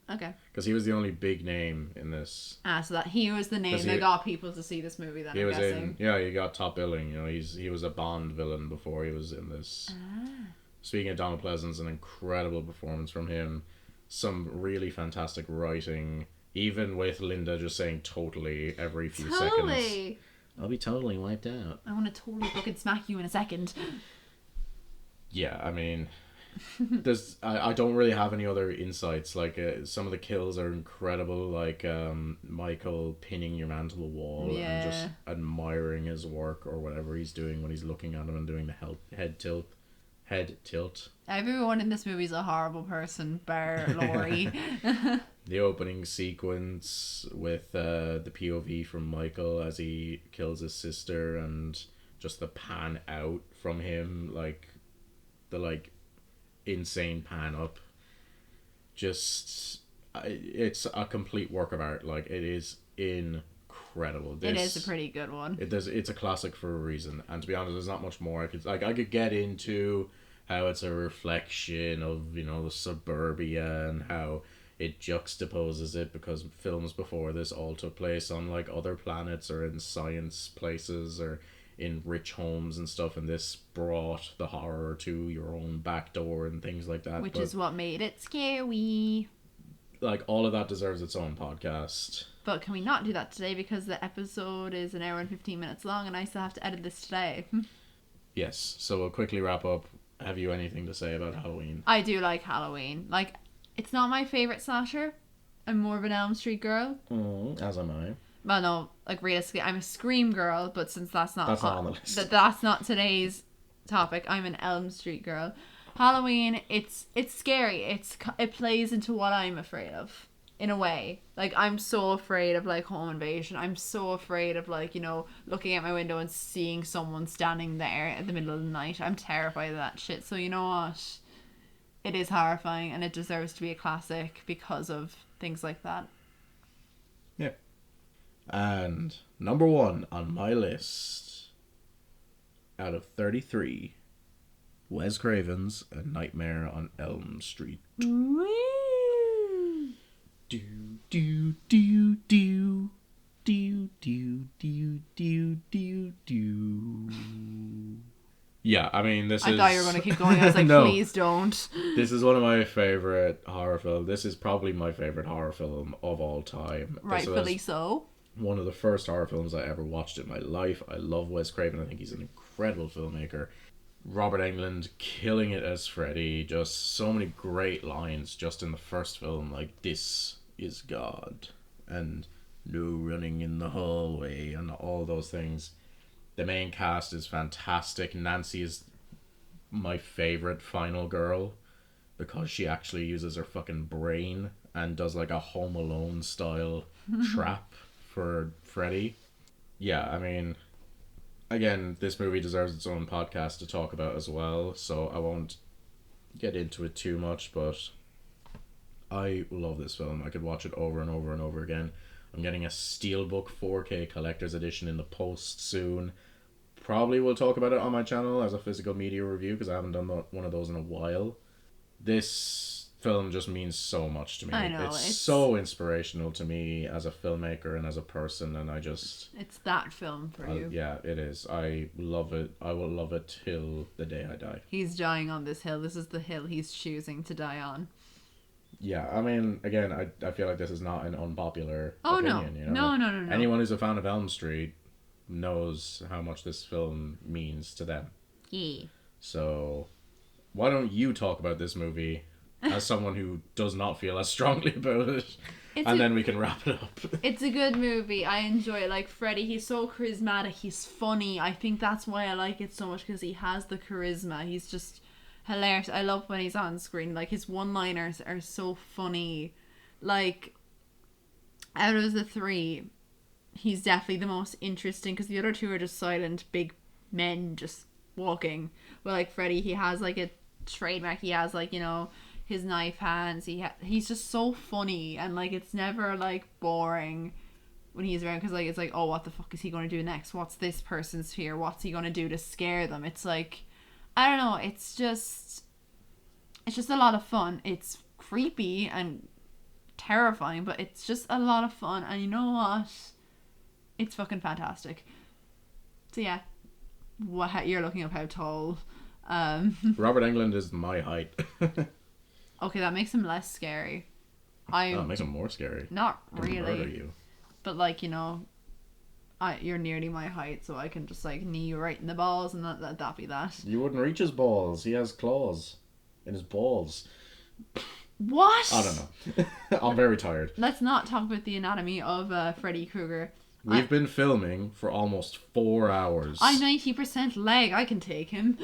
Okay. Because he was the only big name in this. So that he was the name that got people to see this movie then, He I'm was guessing. he got top billing. You know, he was a Bond villain before he was in this. Speaking of Donald Pleasance, an incredible performance from him. Some really fantastic writing. Even with Linda just saying totally every few seconds. I'll be totally wiped out. I want to totally fucking smack you in a second. Yeah, I mean, I don't really have any other insights. Like, some of the kills are incredible. Like, Michael pinning your man to the wall and just admiring his work or whatever he's doing when he's looking at him and doing the head tilt. Everyone in this movie is a horrible person, bar Laurie. The opening sequence with the POV from Michael as he kills his sister and just the pan out from him, like the like insane pan up. Just it's a complete work of art. Like, it is incredible. It is a pretty good one. It's a classic for a reason. And to be honest, there's not much more I could get into how it's a reflection of, you know, the suburbia and how it juxtaposes it, because films before this all took place on like other planets or in science places or in rich homes and stuff, and this brought the horror to your own back door and things like that. Which is what made it scary. Like, all of that deserves its own podcast. But can we not do that today because the episode is 1 hour and 15 minutes long and I still have to edit this today? Yes, so we'll quickly wrap up. Have you anything to say about Halloween? I do like Halloween. Like, it's not my favourite slasher. I'm more of an Elm Street girl. As am I. Well, no, like, realistically, I'm a Scream girl, but since that's not on the list. That's not today's topic, I'm an Elm Street girl. Halloween, it's scary. It plays into what I'm afraid of, in a way. Like, I'm so afraid of, like, home invasion. I'm so afraid of, like, you know, looking at my window and seeing someone standing there at the middle of the night. I'm terrified of that shit. So, you know what? It is horrifying, and it deserves to be a classic because of things like that. Yeah. And number 1 on my list, out of 33, Wes Craven's A Nightmare on Elm Street. Woo! Do do do do do do do do do do. Yeah, I mean, I thought you were going to keep going. I was like, no. Please don't. This is one of my favorite horror films. This is probably my favorite horror film of all time. Rightfully so. One of the first horror films I ever watched in my life. I love Wes Craven. I think he's an incredible filmmaker. Robert Englund killing it as Freddy. Just so many great lines just in the first film. Like, this is God. And no running in the hallway. And all those things. The main cast is fantastic. Nancy is my favorite final girl, because she actually uses her fucking brain and does like a Home Alone style trap for Freddy. Yeah, I mean, again, this movie deserves its own podcast to talk about as well, so I won't get into it too much, but I love this film. I could watch it over and over and over again. I'm getting a Steelbook 4K collector's edition in the post soon. Probably will talk about it on my channel as a physical media review because I haven't done one of those in a while. This film just means so much to me. I know, it's it's so inspirational to me as a filmmaker and as a person, and I just... It's that film for you. Yeah, it is. I love it. I will love it till the day I die. He's dying on this hill. This is the hill he's choosing to die on. Yeah, I mean, again, I feel like this is not an unpopular No. opinion. You know? No. Anyone who's a fan of Elm Street knows how much this film means to them. Yeah. So, why don't you talk about this movie as someone who does not feel as strongly about it, then we can wrap it up. It's a good movie. I enjoy it. Like Freddy, he's so charismatic. He's funny. I think that's why I like it so much, because he has the charisma. He's just hilarious. I love when he's on screen. Like, his one-liners are so funny. Like, out of the three, he's definitely the most interesting, because the other two are just silent big men just walking. But like Freddy, he has like a trademark. He has like, you know, his knife hands. He's just so funny, and like it's never like boring when he's around, because like it's like, oh, what the fuck is he going to do next? What's this person's fear? What's he going to do to scare them? It's like, I don't know. It's just a lot of fun. It's creepy and terrifying, but it's just a lot of fun. And you know what? It's fucking fantastic. So yeah, you're looking up how tall. Robert Englund is my height. Okay, that makes him less scary. That makes him more scary. Not Really. Murder really. you. But like, you know, you're nearly my height, so I can just like knee you right in the balls, and that be that. You wouldn't reach his balls. He has claws in his balls. What? I don't know. I'm very tired. Let's not talk about the anatomy of Freddy Krueger. We've been filming for almost 4 hours. I'm 90% leg. I can take him.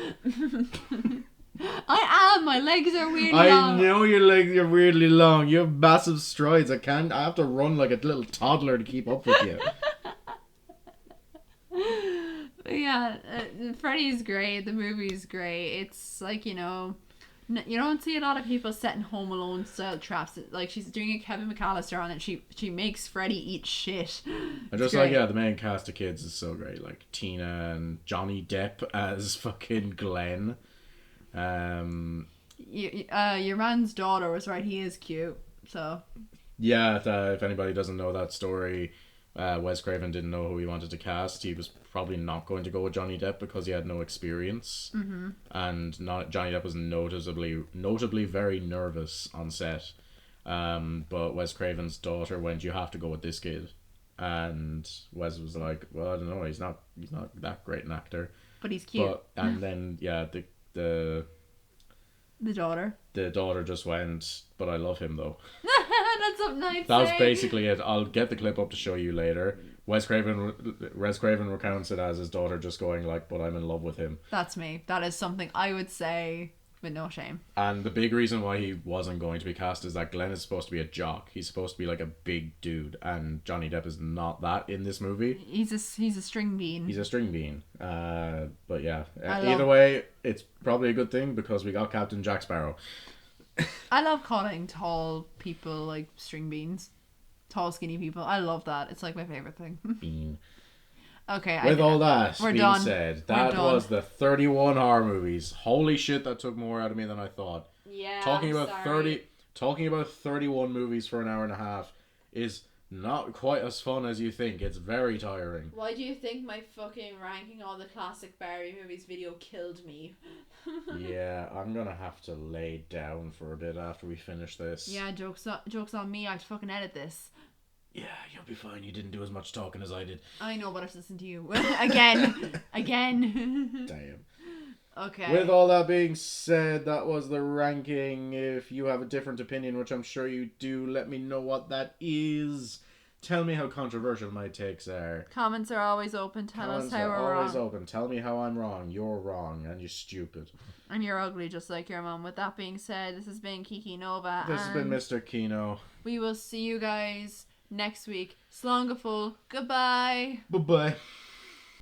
I am. My legs are weirdly long. I know your legs are weirdly long. You have massive strides. I have to run like a little toddler to keep up with you. Yeah, Freddy's great. The movie's great. It's like, you know, you don't see a lot of people setting Home Alone style traps. Like, she's doing a Kevin McAllister on it. She makes Freddy eat shit. And just like, yeah, the main cast of kids is so great. Like Tina and Johnny Depp as fucking Glenn. Your man's daughter was right. He is cute. So yeah, if anybody doesn't know that story, Wes Craven didn't know who he wanted to cast. He was probably not going to go with Johnny Depp because he had no experience, and Johnny Depp was notably very nervous on set. But Wes Craven's daughter went, "You have to go with this kid," and Wes was like, "Well, I don't know. He's not that great an actor, but he's cute." And then yeah, the daughter just went, "But I love him though." That's something nice. That was basically it. I'll get the clip up to show you later. Wes Craven recounts it as his daughter just going like, "But I'm in love with him." That's me. That is something I would say with no shame. And the big reason why he wasn't going to be cast is that Glenn is supposed to be a jock. He's supposed to be like a big dude, and Johnny Depp is not that in this movie. He's a string bean. He's a string bean. But yeah, either way, it's probably a good thing because we got Captain Jack Sparrow. I love calling tall people like string beans. Tall, skinny people. I love that. It's like my favorite thing. Bean. Okay. With all that being done. said, that was the 31 horror movies. Holy shit, that took more out of me than I thought. Yeah. Talking about 31 movies for an hour and a half is not quite as fun as you think. It's very tiring. Why do you think my fucking ranking all the classic Barry movies video killed me? Yeah, I'm gonna have to lay down for a bit after we finish this. Yeah, jokes on me. I have to fucking edit this. Yeah, you'll be fine. You didn't do as much talking as I did. I know, but I've listened to you. Again. Damn. Okay. With all that being said, that was the ranking. If you have a different opinion, which I'm sure you do, let me know what that is. Tell me how controversial my takes are. Comments are always open. Tell us how we're wrong. Always open. Tell me how I'm wrong. You're wrong, and you're stupid. And you're ugly, just like your mom. With that being said, this has been Kiki Nova. This has been Mister Kino. We will see you guys next week. Slongaful. Goodbye. Bye-bye.